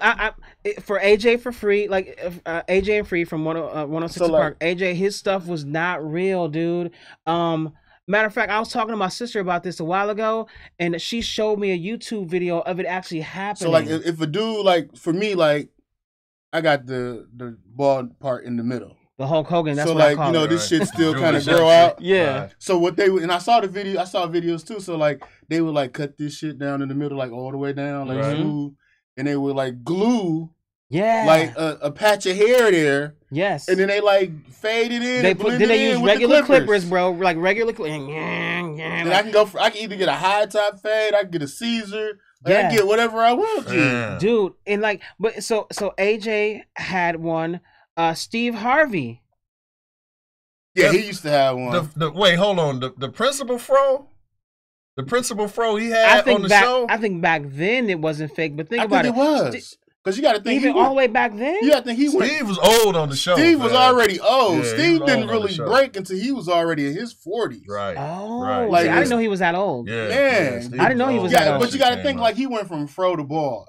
I for AJ for Free, like AJ and Free from 106 Park. AJ, his stuff was not real, dude. Matter of fact, I was talking to my sister about this a while ago, and she showed me a YouTube video of it actually happening. So like, if a dude like for me like. I got the bald part in the middle. The Hulk Hogan. That's so what like I call it. This shit still kind of grow out. Yeah. Right. So what and I saw the video. I saw videos too. So like they would like cut this shit down in the middle, like all the way down, like smooth, and they would like glue. Yeah. Like a patch of hair there. Yes. And then they like fade it in. Then they use regular clippers, bro. Like regular clippers. And I can either get a high top fade, I can get a Caesar. Like, I get whatever I want, dude. And like, but so AJ had one. Steve Harvey Yeah, he used to have one. Wait, hold on. The principal fro? The principal fro he had on the show? I think back then it wasn't fake, but think I about think it was. Because you got to think even all the way back then. You got to think Steve was old on the show. Steve was already old. Yeah, Steve didn't really break until he was already in his 40s. Right. Oh, right. Like, I didn't know he was that old. Yeah, man, I didn't know he was that old. But you got to think like he went from fro to bald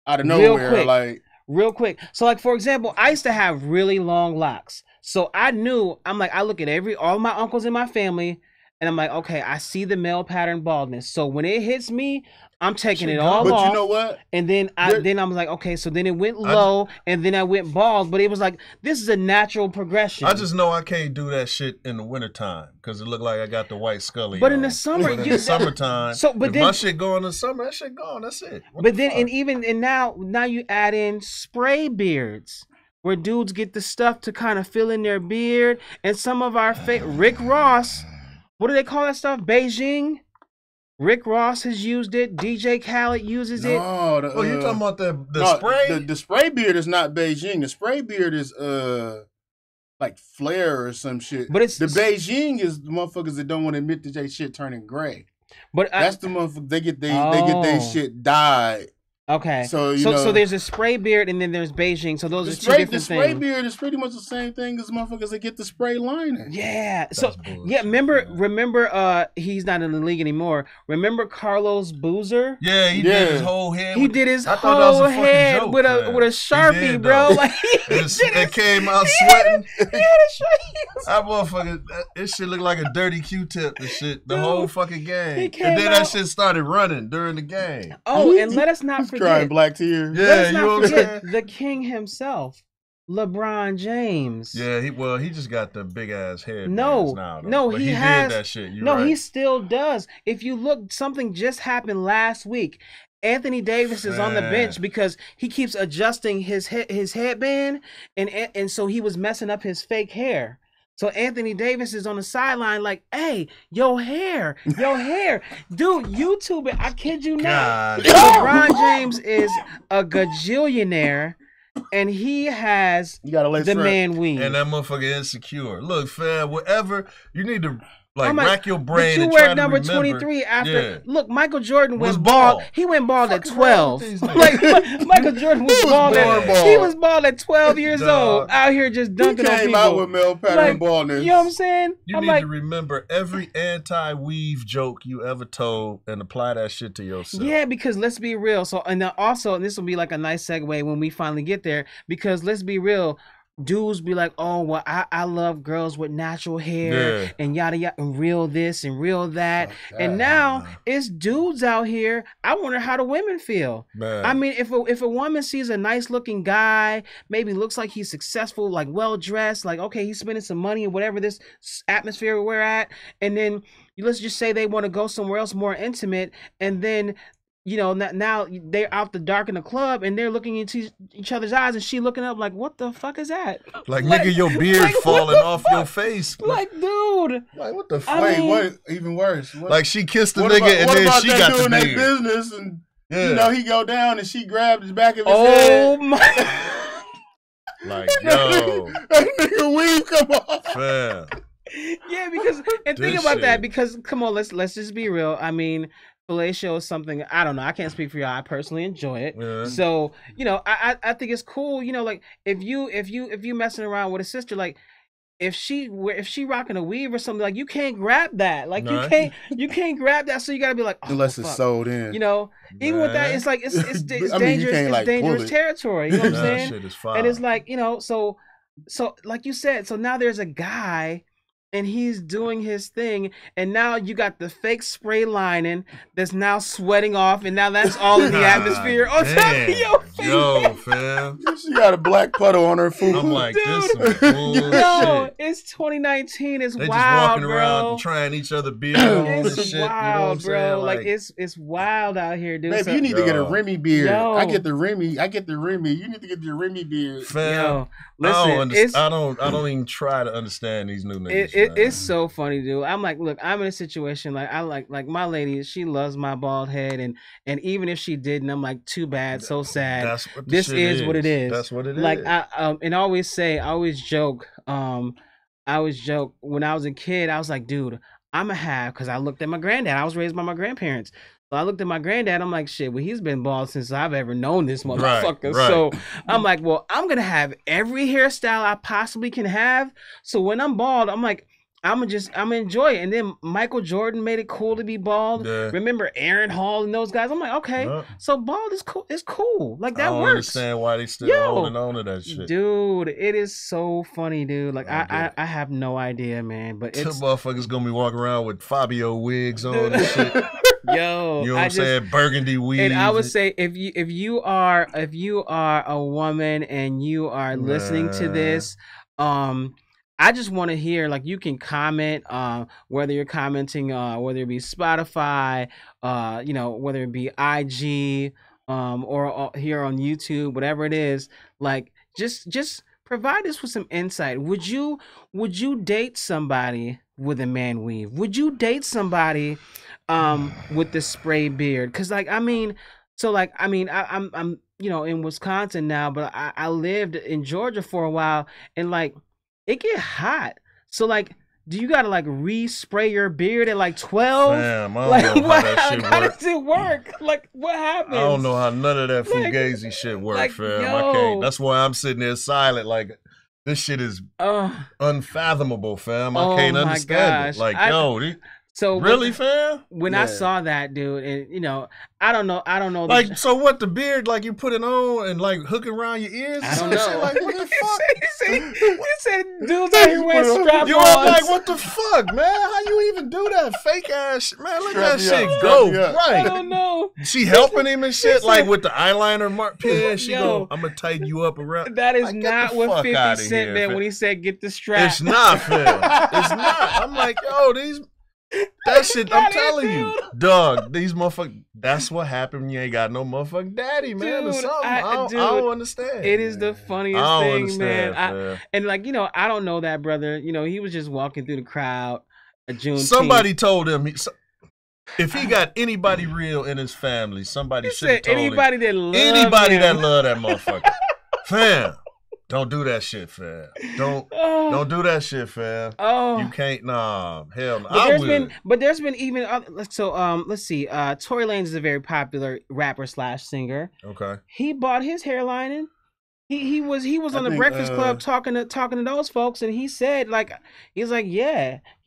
out of nowhere, real quick. So, like, for example, I used to have really long locks. So I knew, I look at all my uncles in my family, and I'm like, okay, I see the male pattern baldness. So when it hits me, I'm taking it all off. But you know what? And then I'm like, okay, so then it went low, and then I went bald. But it was like, this is a natural progression. I just know I can't do that shit in the wintertime because it looked like I got the white scully. But in the summer, in the summertime, if my shit go in the summer, that shit gone. That's it. Now you add in spray beards, where dudes get the stuff to kind of fill in their beard, and some of our Rick Ross, what do they call that stuff? Beijing. Rick Ross has used it. DJ Khaled uses it. You talking about the spray? The spray beard is not Beijing. The spray beard is like Flair or some shit. But it's the Beijing is the motherfuckers that don't want to admit that they shit turning gray. But that's the motherfuckers they get their shit dyed. Okay. So so there's a spray beard and then there's Beijing. So those are two different things. The spray beard is pretty much the same thing as motherfuckers that get the spray lining. Yeah. Remember he's not in the league anymore. Remember Carlos Boozer? Yeah, he did his whole head. He did his whole head with a Sharpie, bro. Like it came out sweating. That motherfucker, it shit looked like a dirty Q-tip and shit the whole fucking game. And then that shit started running during the game. Oh, and let us not forget. Crying black tears. Yeah, let's not forget the king himself, LeBron James. Yeah, he just got the big ass hair. No, he has did that shit. He still does. If you look, something just happened last week. Anthony Davis is on the bench because he keeps adjusting his headband, and so he was messing up his fake hair. So Anthony Davis is on the sideline like, hey, your hair. Dude, YouTube it. I kid you not. LeBron James is a gajillionaire, and he has the man weave. And that motherfucker insecure. Look, fam, whatever, you need to rack your brain. But you wear number 23 after. Look, Michael Jordan went bald. He went bald at 12. Like Michael Jordan was bald. He was bald at 12 years old, out here just dunking on people. He came out with male pattern baldness. You know what I'm saying? You need to remember every anti-weave joke you ever told and apply that shit to yourself. Yeah, because let's be real. So, and also, this will be like a nice segue when we finally get there. Because let's be real. Dudes be like, oh, well, I love girls with natural hair and yada yada and real this and real that. And now it's dudes out here. I wonder how the women feel. I mean, if a woman sees a nice looking guy, maybe looks like he's successful, like well dressed, like okay, he's spending some money or whatever this atmosphere we're at, and then let's just say they want to go somewhere else more intimate, and then now they're out the dark in the club and they're looking into each other's eyes and she looking up like, what the fuck is that? Like nigga, your beard falling off your face. Like, dude. Like, what the fuck? What? Even worse. Like she kissed the nigga and then she got the beard. Business and he go down and she grabbed his back of his head. Oh my. Like, yo. That nigga weave come off. Fam. Yeah, because think about that, because come on, let's just be real. I mean, fellatio is something, I don't know, I can't speak for y'all. I personally enjoy it. Yeah. So, I think it's cool, like if you messing around with a sister, like if she rocking a weave or something, like you can't grab that. Like you can't grab that, so you gotta be like, unless it's sold in. Even with that, it's like it's dangerous. It's dangerous territory. You know what I'm saying? Shit is fine. And it's like, so like you said, so now there's a guy and he's doing his thing, and now you got the fake spray lining that's now sweating off, and now that's all in the atmosphere on top of your face. Yo, fam. She got a black puddle on her food. I'm like, this some bullshit. No, it's 2019. It's they wild, just walking bro. around trying each other beard on and It's shit. wild, bro. Like it's wild out here, dude. Baby, you need to get a Remy beard. Yo. I get the Remy. You need to get your Remy beard. Fam, listen, I don't even try to understand these new niggas. It's so funny, dude. I'm like, look, I'm in a situation like I like my lady. She loves my bald head, and even if she didn't, I'm like, too bad, so sad. This is what it is. That's what it like, is. I always joke. I was joke when I was a kid. I was like, dude, I'm gonna have because I looked at my granddad. I was raised by my grandparents. So I looked at my granddad. I'm like, shit. Well, he's been bald since I've ever known this motherfucker. Right. So I'm like, well, I'm gonna have every hairstyle I possibly can have. So when I'm bald, I'm like, I'm gonna enjoy it. And then Michael Jordan made it cool to be bald. Yeah. Remember Aaron Hall and those guys? I'm like, okay, so bald is cool. It's cool. Like that I don't works. understand why they still holding on to that shit. Dude, it is so funny, dude. Like I have no idea, man. But it's motherfuckers gonna be walking around with Fabio wigs on and shit. Yo, you know what I'm saying? Burgundy weave. And I would say if you are a woman and you are listening to this, I just want to hear, like, you can comment, whether you're commenting, whether it be Spotify, whether it be IG, or here on YouTube, whatever it is, like, just provide us with some insight. Would you date somebody with a man weave? Would you date somebody with the spray beard? Because I'm in Wisconsin now, but I lived in Georgia for a while, and like it get hot. So like, do you gotta like respray your beard at like 12? Damn, I don't know how that shit how work. does it work? Like, what happens? I don't know how none of that fugazi shit work, fam. I can't. That's why I'm sitting there silent. Like, this shit is unfathomable, fam. I can't understand it. Like, so really, fam? When I saw that, dude, and I don't know. Like, so what? The beard, like, you put it on and like hook around your ears? I don't know. Shit? Like, what the fuck? He said, dudes out here wearing strap-ons. You're like, what the fuck, man? How you even do that? Fake ass shit, man. Let that shit go. Right? I don't know. She helping him and shit, like with the eyeliner mark pen. She go, I'm gonna tighten you up around. That is not what 50 Cent meant when he said, "Get the strap." It's not, fam. It's not. I'm like, yo, that shit, I'm telling you, dog, these motherfuckers, that's what happened when you ain't got no motherfucking daddy, man, dude, or something. I don't understand. It is the funniest thing, man. And like, I don't know that brother. He was just walking through the crowd at Juneteenth. Somebody told him, if he got anybody real in his family, somebody should have told anybody him. That love that motherfucker. Fam. Don't do that shit, fam. Don't do that shit, fam. You can't. Nah, hell no. But there's been even let's see. Tory Lanez is a very popular rapper / singer. Okay. He bought his hairline. He was on the Breakfast Club talking to those folks, and he said he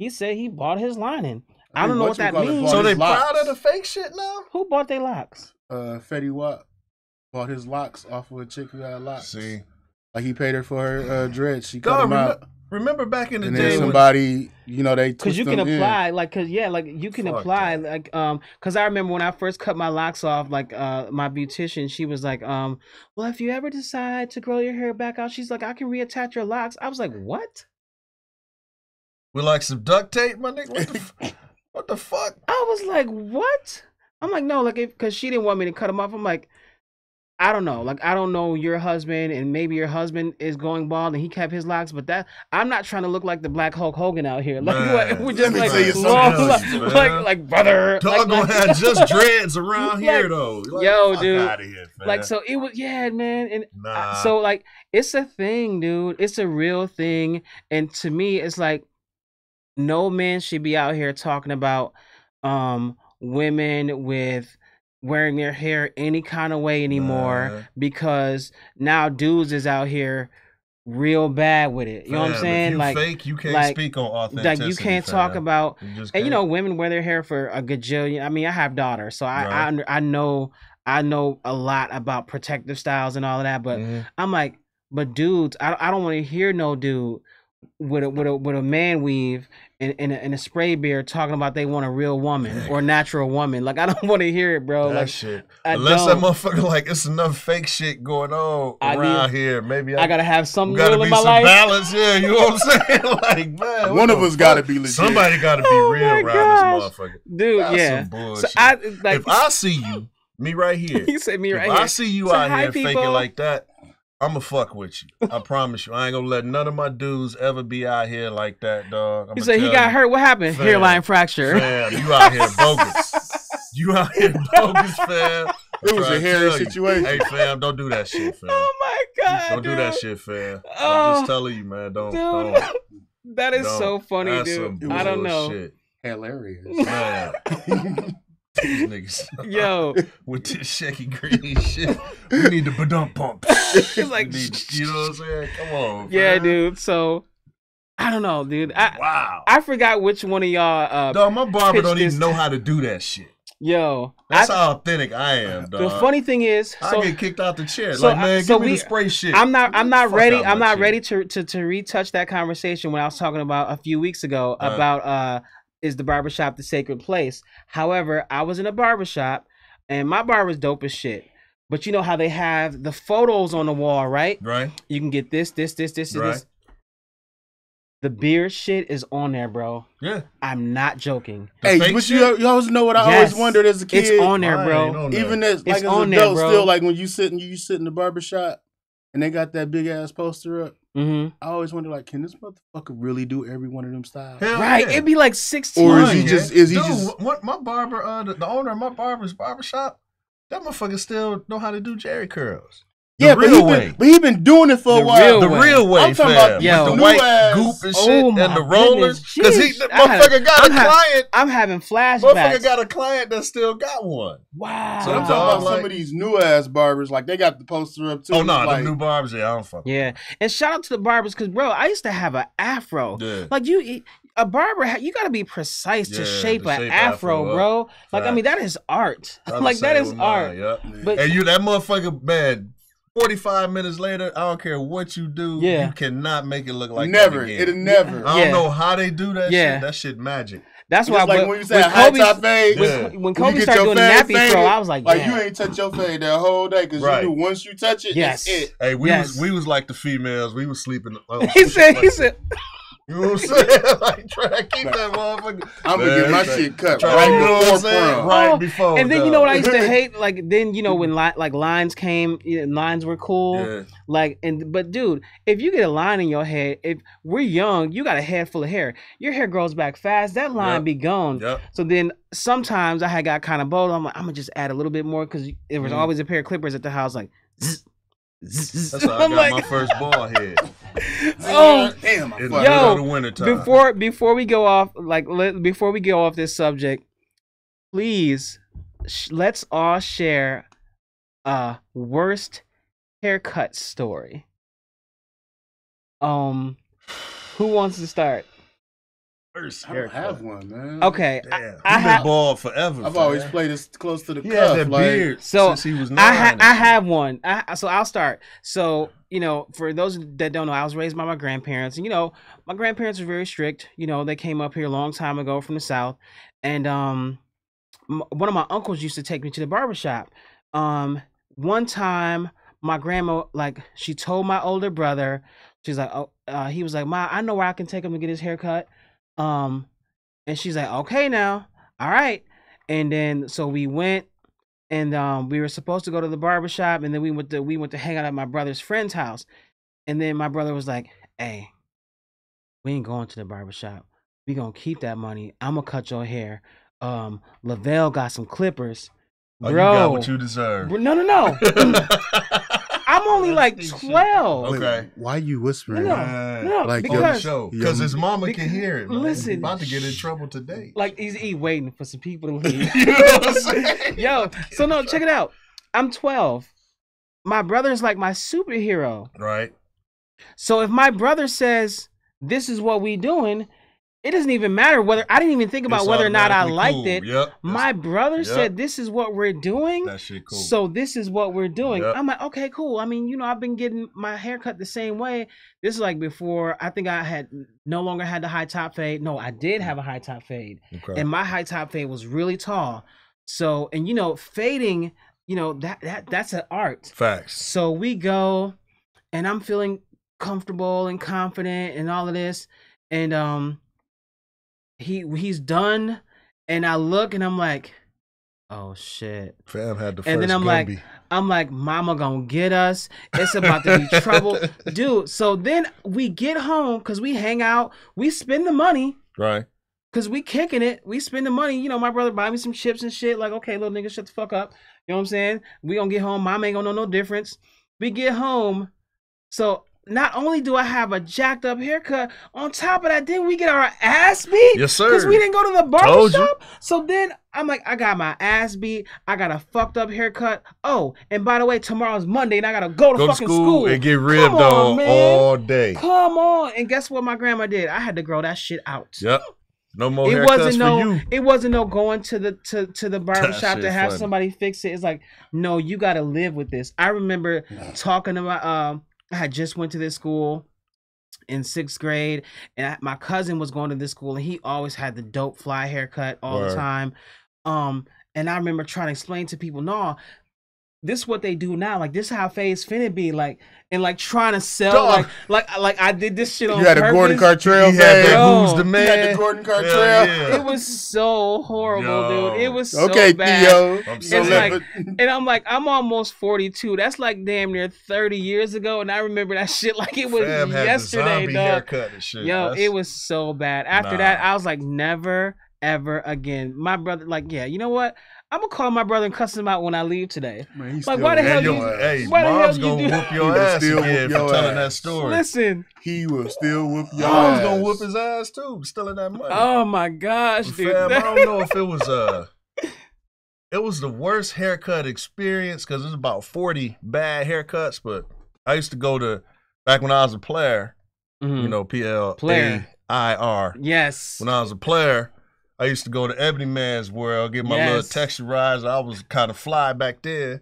said he bought his lining. I don't know what that means. So they proud of the fake shit now? Who bought their locks? Fetty Wap bought his locks off of a chick who had locks. See. Like, he paid her for her dreads. She cut them out. Remember back in the and day, then somebody, they because you can apply, you can apply, like, because I remember when I first cut my locks off, like, my beautician, she was like, well, if you ever decide to grow your hair back out, she's like, I can reattach your locks. I was like, what? With like some duct tape, my nigga. What the fuck? I was like, what? I'm like, no, like, because she didn't want me to cut them off. I'm like, I don't know. Like, I don't know your husband, and maybe your husband is going bald and he kept his locks, but I'm not trying to look like the Black Hulk Hogan out here. Like, we're just like long, like brother. Dog gonna have just dreads around here though. Like, yo, dude. Outta here, like, so it was, man. And so like, it's a thing, dude. It's a real thing. And to me, it's like, no man should be out here talking about women with wearing their hair any kind of way anymore, because now dudes is out here real bad with it. You know what I'm saying? If you like, fake, you can't speak on authenticity. Like, you can't talk about, and women wear their hair for a gajillion. I mean, I have daughters, so I know a lot about protective styles and all of that. But I'm like, but dudes, I don't want to hear no dude with a man weave and a spray beard talking about they want a real woman or natural woman. Like, I don't want to hear it, bro. That like, shit. Unless that motherfucker, like, it's enough fake shit going on around here. Maybe I gotta have something real in my life. Balance, yeah. You know what I'm saying? Like, man, one of us gotta be legit. Somebody gotta be real around this motherfucker, dude. That's some bullshit. So if I see you, me right here. You said me right here. If I see you out here faking like that, I'ma fuck with you. I promise you. I ain't gonna let none of my dudes ever be out here like that, dog. You said he got hurt. What happened? Fam, hairline fracture. Fam, you out here bogus. You out here bogus, fam. It was a hairy situation. Hey, fam, don't do that shit, fam. Oh my god. Don't do that shit, fam. I'm just telling you, man. Don't. That is so funny, That's dude. I don't know. Shit. Hilarious. Man. These niggas. Yo. With this shaky green shit. We need the badump pump. It's like, you know what I'm saying? Come on. Yeah, man. dude. So I don't know, dude. Wow. I forgot which one of y'all. Dog, my barber don't even know how to do that shit. Yo, that's how authentic I am, dog. The funny thing is, I get kicked out the chair. Like, man, give me the spray shit. I'm not ready. I'm not ready to retouch that conversation when I was talking about a few weeks ago about is the barbershop the sacred place? However, I was in a barbershop and my barber's dope as shit. But you know how they have the photos on the wall, right? Right. You can get this. The beard shit is on there, bro. Yeah. I'm not joking. Hey, but you always know what I always wondered as a kid. It's on there, bro. Even as like as an adult, still like when you sit in the barbershop and they got that big ass poster up. Mm-hmm. I always wonder, like, can this motherfucker really do every one of them styles? Right, it'd be like 16. Or is he just? What my barber, the owner of my barber's barbershop, that motherfucker still know how to do Jerry curls. Yeah, but he been doing it for a while. The real way, I'm talking about with the white goop and shit and the rollers. Because motherfucker got a client. I'm having flashbacks. Motherfucker got a client that still got one. Wow. So I'm talking about some of these new ass barbers, like they got the poster up too. Oh no, the new barbers, I don't fuck. Yeah, and shout out to the barbers, because bro, I used to have an afro. Yeah. Like a barber, you got to be precise to shape an afro, bro. Like I mean, that is art. Like that is art. But and that motherfucker, man. 45 minutes later, I don't care what you do, you cannot make it look like never. That again. It'll never. I don't know how they do that shit. That shit magic. That's why like when you say high top fade, when Kobe started doing the nappy throw, I was like, you ain't touch your fade that whole day because you knew once you touch it, that's it. Hey, we was like the females. We was sleeping. He said. You know what I'm saying? Like, try to keep that motherfucker. I'm gonna get my shit cut right before. And then you know what I used to hate? Like then you know when lines came, lines were cool. Yeah. Like but dude, if you get a line in your head, if we're young, you got a head full of hair. Your hair grows back fast. That line be gone. Yep. So then sometimes I got kind of bold. I'm like, I'm gonna just add a little bit more because there was always a pair of clippers at the house. Like. That's how I got my first ball head. Oh damn! Before we go off this subject, please let's all share a worst haircut story. Who wants to start? I don't have one, man. Okay, I've been bald forever. I've always played this close to the cuff. Had that beard since he was 9. I have one. So I'll start. So for those that don't know, I was raised by my grandparents, and my grandparents were very strict. They came up here a long time ago from the South, and one of my uncles used to take me to the barbershop. One time, my grandma she told my older brother, she's like, he was like, Ma, I know where I can take him to get his hair cut. And she's like, okay, now, all right. And then so we went, and we were supposed to go to the barbershop, and then we went to hang out at my brother's friend's house. And then my brother was like, hey, we ain't going to the barbershop. We gonna keep that money. I'm gonna cut your hair. Lavelle got some clippers. Bro, you got what you deserve. No. I'm only like 12. Okay. Wait, why are you whispering? No, like because his mama can hear it. Man. Listen, he's about to get in trouble today. Like he's waiting for some people to leave. You know what I'm saying? Yo, so no, check it out. I'm 12. My brother's like my superhero. Right. So if my brother says this is what we doing, it doesn't even matter whether I didn't even think about whether or not I liked it. Yep. My brother said this is what we're doing. That shit cool. So this is what we're doing. Yep. I'm like, okay, cool. I mean, I've been getting my hair cut the same way. This is like before. I think I had no longer had the high top fade. No, I did have a high top fade, and my high top fade was really tall. So, and fading, that's an art. Facts. So we go, and I'm feeling comfortable and confident and all of this, and he's done, and I look and I'm like, oh shit. Fam had the first and then I'm like, mama gonna get us. It's about to be trouble. Dude, so then we get home because we hang out, we spend the money. Right. Cause we kicking it. We spend the money. My brother buy me some chips and shit. Like, okay, little nigga, shut the fuck up. You know what I'm saying? We gonna get home. Mom ain't gonna know no difference. We get home. So not only do I have a jacked up haircut, on top of that, then we get our ass beat. Yes, sir. Because we didn't go to the barbershop. So then I'm like, I got my ass beat. I got a fucked up haircut. Oh, and by the way, tomorrow's Monday and I gotta go to fucking school and get ribbed on all day. Come on. And guess what my grandma did? I had to grow that shit out. Yep. No more haircuts for you. It wasn't no going to the barbershop to have somebody fix it. It's like, no, you got to live with this. I remember talking to my I had just went to this school in 6th grade, and my cousin was going to this school, and he always had the dope fly haircut all the time. And I remember trying to explain to people, no, this is what they do now. Like, this is how Faye's finna be. Like, and like trying to sell, like I did this shit on purpose. You had a Gordon Cartrell. Who's the man? You had the Gordon Cartrell. Yeah. It was so horrible, dude. It was so bad. Theo. Like, and I'm like, I'm almost 42. That's like damn near 30 years ago, and I remember that shit like it was yesterday, dog. Haircut and shit. Yo, it was so bad. After that, I was like, never, ever again. My brother, like, yeah, you know what? I'm gonna call my brother and cuss him out when I leave today. Man, like, why the hell you? Hey, why the mom's hell gonna you do? whoop your ass again for telling that story. Listen, he will still whoop your ass. Mom's gonna whoop his ass too, stealing that money. Oh my gosh, dude! Fam, I don't know if it was the worst haircut experience because there's about 40 bad haircuts. But I used to go to back when I was a player. You know, PLAIR. Yes. When I was a player, I used to go to Ebony Man's World, get my little texturized. I was kind of fly back then.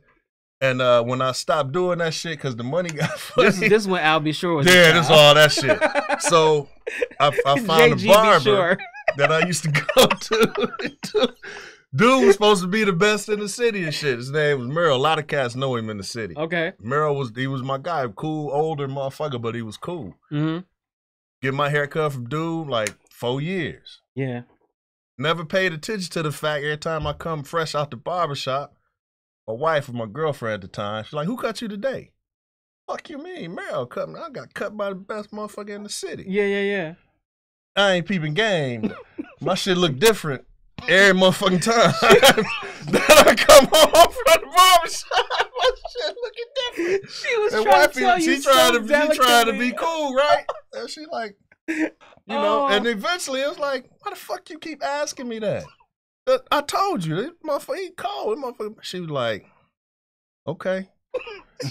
And when I stopped doing that shit because the money got funny. This when Al B. Shore was yeah, this all that shit. So I found a barber that I used to go to. Dude was supposed to be the best in the city and shit. His name was Merrill. A lot of cats know him in the city. Okay. Merrill was my guy. Cool, older motherfucker, but he was cool. Mm-hmm. Get my haircut from dude like 4 years. Yeah. Never paid attention to the fact every time I come fresh out the barbershop, my wife or my girlfriend at the time, she's like, who cut you today? Fuck you mean? Merrill cut me. I got cut by the best motherfucker in the city. Yeah. I ain't peeping game. My shit look different every motherfucking time. Then I come home from the barbershop, my shit looking different. She was trying to tell you she trying to be cool, right? And she like, you know, and eventually it was like, why the fuck you keep asking me that? I told you, this motherfucker, he called. She was like, okay.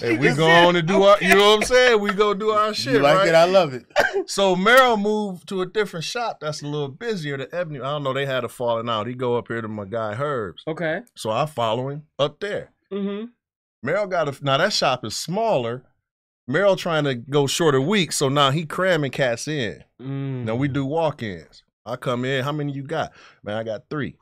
And we go on and do our, you know what I'm saying? We go do our shit, you like right? it, I love it. So Merrill moved to a different shop that's a little busier than Ebony. I don't know, they had a falling out. He go up here to my guy Herb's. Okay. So I follow him up there. Mm-hmm. Merrill now that shop is smaller. Merrill trying to go shorter weeks, so now he cramming cats in. Now we do walk-ins. I come in, how many you got? Man, I got 3.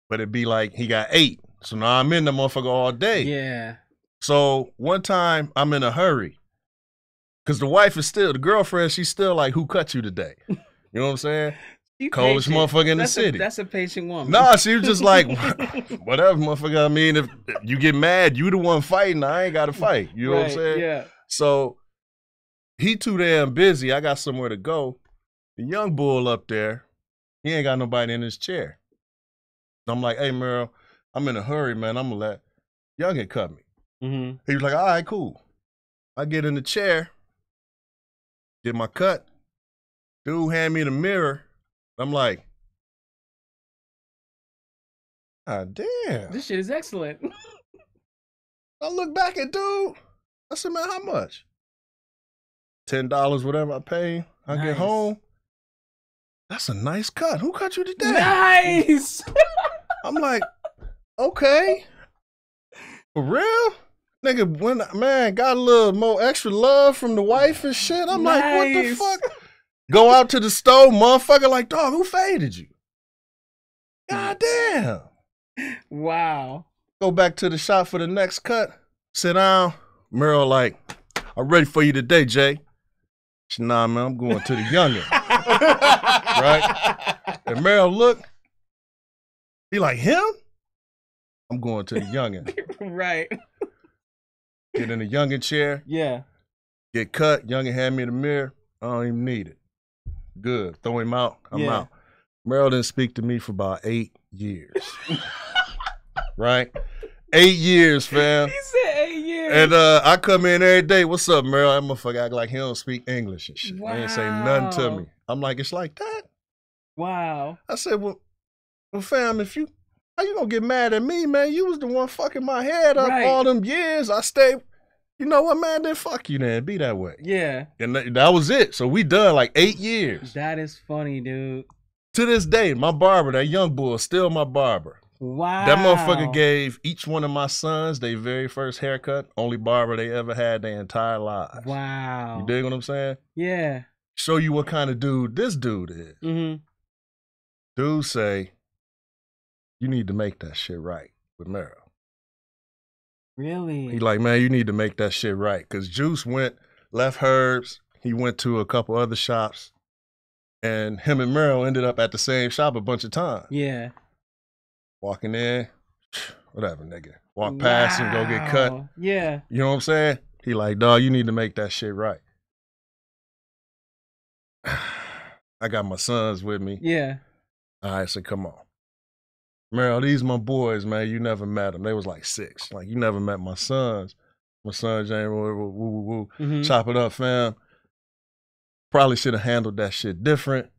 But it'd be like, he got 8. So now I'm in the motherfucker all day. Yeah. So one time I'm in a hurry. Cause the girlfriend, she's still like, who cut you today? You know what I'm saying? Coldest motherfucker in the city. That's a patient woman. Nah, she was just like, whatever, motherfucker. I mean, if you get mad, you the one fighting. I ain't got to fight. You know what I'm saying? Yeah. So he too damn busy. I got somewhere to go. The young bull up there, he ain't got nobody in his chair. I'm like, hey, Merrill, I'm in a hurry, man. I'm going to let Youngin cut me. Mm-hmm. He was like, all right, cool. I get in the chair, get my cut. Dude hand me the mirror. I'm like, God damn. This shit is excellent. I look back at dude. I said, man, how much? $10, whatever I pay. I get home. That's a nice cut. Who cut you today? Nice. I'm like, okay. For real? Nigga, got a little more extra love from the wife and shit. I'm like, what the fuck? Go out to the store, motherfucker, like, dog, who faded you? God damn. Wow. Go back to the shop for the next cut. Sit down. Merrill like, I'm ready for you today, Jay. She, nah, man, I'm going to the youngin'. Right? And Merrill look. He like, him? I'm going to the youngin'. Right. Get in the youngin' chair. Yeah. Get cut. Youngin' hand me the mirror. I don't even need it. Good. Throw him out. I'm out. Merrill didn't speak to me for about 8 years. Right? 8 years, fam. He said 8 years. And I come in every day. What's up, Merrill? That motherfucker act like he don't speak English and shit. Wow. He ain't say nothing to me. I'm like, it's like that? Wow. I said, well fam, how you gonna get mad at me, man? You was the one fucking my head up all them years. I stayed. You know what, man? Then fuck you, then. Be that way. Yeah. And that was it. So we done like 8 years. That is funny, dude. To this day, my barber, that young boy, is still my barber. Wow. That motherfucker gave each one of my sons their very first haircut. Only barber they ever had their entire lives. Wow. You dig what I'm saying? Yeah. Show you what kind of dude this dude is. Mm-hmm. Dude say, you need to make that shit right with Meryl. Really? He like, man, you need to make that shit right. Because Juice left Herbs. He went to a couple other shops. And him and Meryl ended up at the same shop a bunch of times. Yeah. Walking in, whatever, nigga. Walk past and go get cut. Yeah. You know what I'm saying? He like, dog, you need to make that shit right. I got my sons with me. Yeah. All right, so come on. Meryl, these my boys, man. You never met them. They was like 6. Like, you never met my sons. My son, James, woo. Mm-hmm. Chop it up, fam. Probably should have handled that shit different.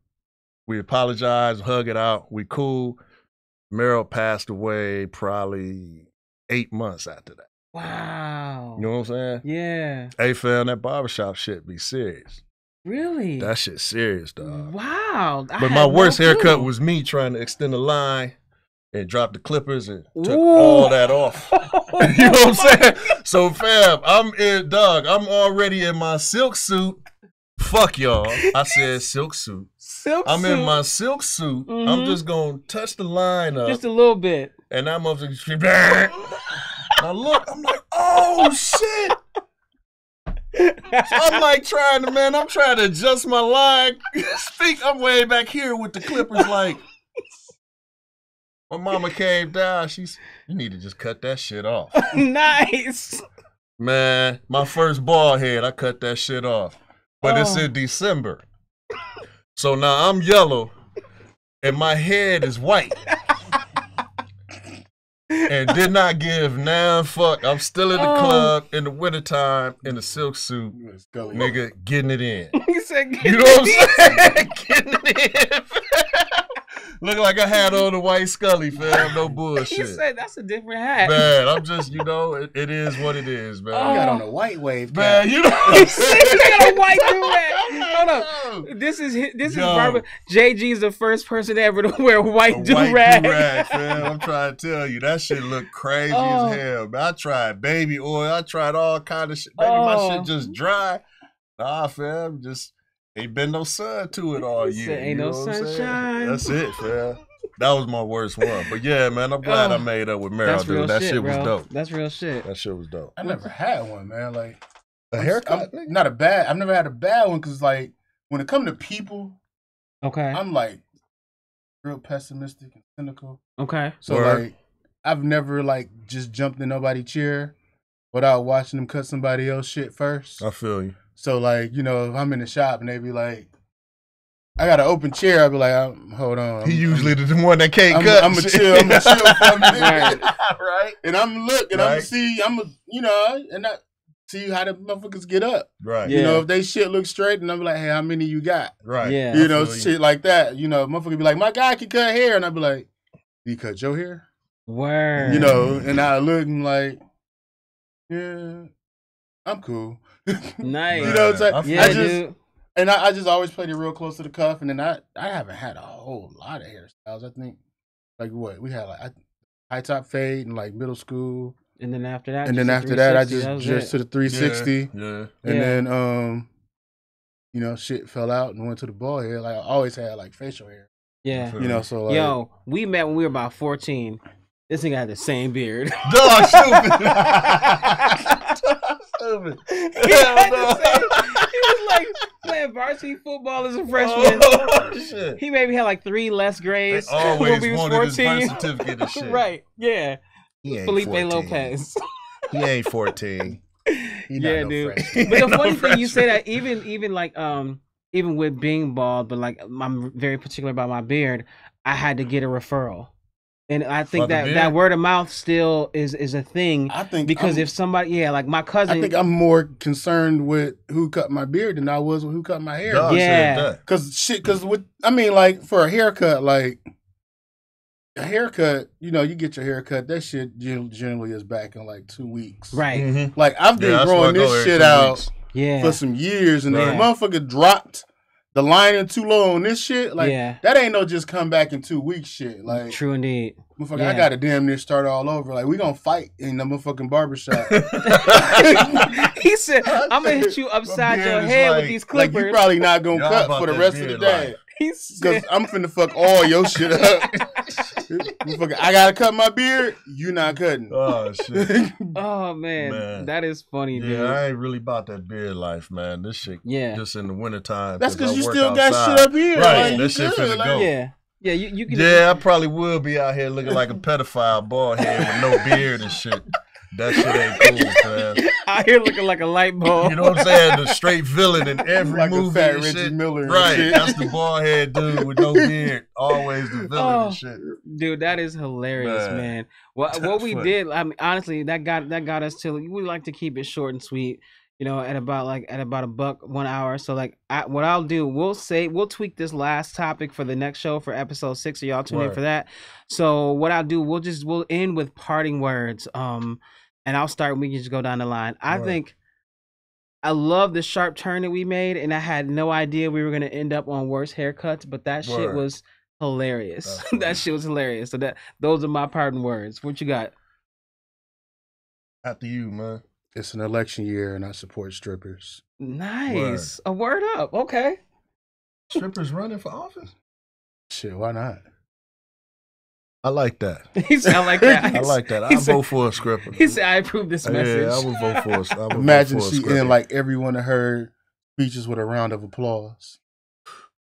We apologize, hug it out. We cool. Meryl passed away probably 8 months after that. Wow. You know what I'm saying? Yeah. Hey, fam, that barbershop shit be serious. Really? That shit serious, dog. Wow. But my worst haircut was me trying to extend the line and drop the clippers and took all that off. You know what I'm saying? So, fam, I'm already in my silk suit. Fuck y'all. I said silk suit. I'm in my silk suit. Mm-hmm. I'm just going to touch the line up. Just a little bit. And that motherfucker. Now look, I'm like, oh, shit. So I'm like trying to adjust my line. I'm way back here with the clippers like. My mama came down. You need to just cut that shit off. Nice. Man, my first bald head, I cut that shit off. But it's in December. So now I'm yellow and my head is white. And did not give now fuck. I'm still in the club in the wintertime in the silk suit. Nigga, getting it in. He said, you know what I'm saying? Getting it in. Look like I had on a white Scully, fam. No bullshit. He said that's a different hat. Man, I'm just, it is what it is, man. You got on a white wave, man. You know he got a white do-rag. Hold up. This is barber. JG's the first person ever to wear a white do-rag. White do-rag, fam. I'm trying to tell you, that shit look crazy as hell, man. I tried baby oil. I tried all kind of shit. Baby, my shit just dry. Nah, fam, just... Ain't been no sun to it all year. Ain't no sunshine. That's it, fam. That was my worst one. But yeah, man, I'm glad I made up with Meryl, dude. That shit was dope. That's real shit. That shit was dope. I never had one, man. Like a haircut? I've never had a bad one because, like, when it comes to people, I'm like real pessimistic and cynical. Okay. So like, I've never like just jumped in nobody's chair without watching them cut somebody else shit first. I feel you. So, like, you know, if I'm in the shop and they be like, I got an open chair, I'll be like, hold on. He usually the one that can't cut. I'm going to chill for a minute. Right. And I'm looking, I'm going to see, you know, and I see how the motherfuckers get up. Right. You know, if they shit look straight, and I'm like, hey, how many you got? Right. Yeah. You know, shit like that. You know, motherfucker be like, my guy can cut hair. And I'll be like, you cut your hair? Word. You know, and I look and like, yeah, I'm cool. Nice. You know what I'm saying? Dude. And I just always played it real close to the cuff, and then I haven't had a whole lot of hairstyles. I think, like what we had, like high top fade in like middle school, and then after that, I just to the 360, yeah. And then you know, shit fell out and went to the bald head. Like I always had like facial hair. Yeah, you know, so like, yo, we met when we were about 14. This nigga had the same beard. Dog, stupid. Stupid. He was like playing varsity football as a freshman. Oh, shit. He maybe had like 3 less grades. They always when we was wanted 14. his birth certificate and shit. Right, yeah. He ain't Felipe 14. Lopez. He ain't 14. He not no dude. freshman. But the funny thing, you say that even like even with being bald, but like I'm very particular about my beard, I had to get a referral. And I think that word of mouth still is a thing. I think because if somebody, like my cousin, I think I'm more concerned with who cut my beard than I was with who cut my hair. God because like for a haircut, like a haircut, you get your haircut. That shit generally is back in like 2 weeks, right? Mm-hmm. Like I've been growing this shit out for some years, and if a motherfucker dropped the lining too low on this shit, like that ain't no just come back in 2 weeks shit. Like true indeed. Motherfucker, I gotta damn near start all over. Like we gonna fight in the motherfucking barbershop. He said, "I'm gonna hit you upside your head with these clippers." Like you probably not gonna cut for the rest of the day. Because I'm finna fuck all your shit up. I gotta cut my beard. You not cutting. Oh shit. Oh man, that is funny, dude. Yeah, I ain't really about that beard life, man. This shit, just in the wintertime. That's because you still got shit up here, right? Like, that shit finna go. Yeah, you can. Yeah, I probably will be out here looking like a pedophile, bald head with no beard and shit. That shit ain't cool, man. Out here looking like a light bulb. You know what I'm saying? The straight villain in every like movie. A fat and Reggie shit. Miller and right? Shit. That's the bald head dude with no beard. Always the villain and shit. Dude, that is hilarious, man. What we did, I mean, honestly, that got us to. We like to keep it short and sweet. At about a buck 1 hour. So what I'll do, we'll tweak this last topic for the next show for episode 6. So y'all tune in for that. So what I'll do, we'll end with parting words. And I'll start. We can just go down the line. I think I love the sharp turn that we made, and I had no idea we were gonna end up on worse haircuts. But that shit was hilarious. That shit was hilarious. So those are my parting words. What you got? After you, man. It's an election year, and I support strippers. Nice. A word up. Okay. Strippers running for office? Shit, why not? I like that. He said, I like that. I like that. I vote for a stripper. He said, I approve this message. Yeah, I would vote for a stripper. Imagine she in like every one of her speeches with a round of applause.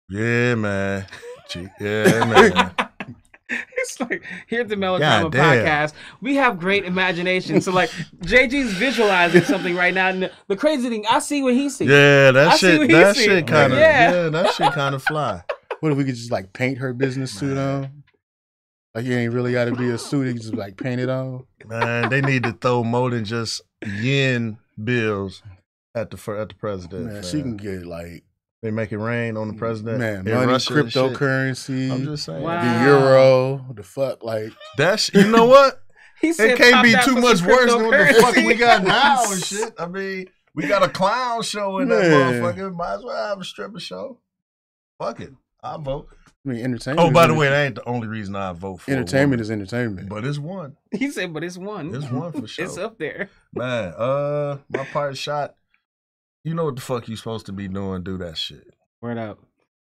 Yeah, man. Yeah, man. It's like, here at the Melodrama Podcast, we have great imagination. So, like, JG's visualizing something right now. And the crazy thing, I see what he sees. Yeah, that shit kind of, that shit kind of fly. What if we could just like paint her business suit on? Like, you ain't really got to be a suit. You just like paint it on. Man, they need to throw more than just yen bills at the president. Man, she can get like. They make it rain on the president. Man, money, cryptocurrency. I'm just saying. Wow. The euro, the fuck, like. You know what? He said it can't be too much worse than what the fuck we got now and shit. I mean, we got a clown show in that motherfucker. Might as well have a stripper show. Fuck it. I'll vote. I mean, entertainment. Oh, by the way, that ain't the only reason I vote for entertainment. Is entertainment, but it's one. He said, "But it's one. It's one for sure. It's up there." Man, my part shot. You know what the fuck you supposed to be doing? Do that shit. Word up.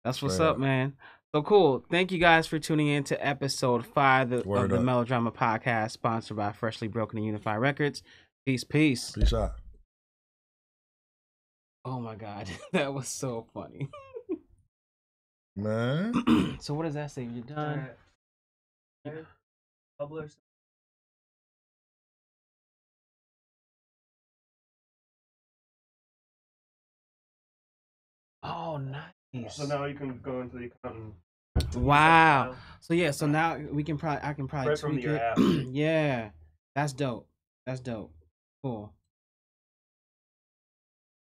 That's what's up, man. So cool. Thank you guys for tuning in to episode 5 of the Melodrama Podcast, sponsored by Freshly Broken and Unified Records. Peace. Peace out. Oh my God, that was so funny. Man. So what does that say? You're done. Publish. Oh, nice. So now you can go into the account. Wow. So yeah. So now I can probably right tweak from your it. app. Yeah. That's dope. Cool.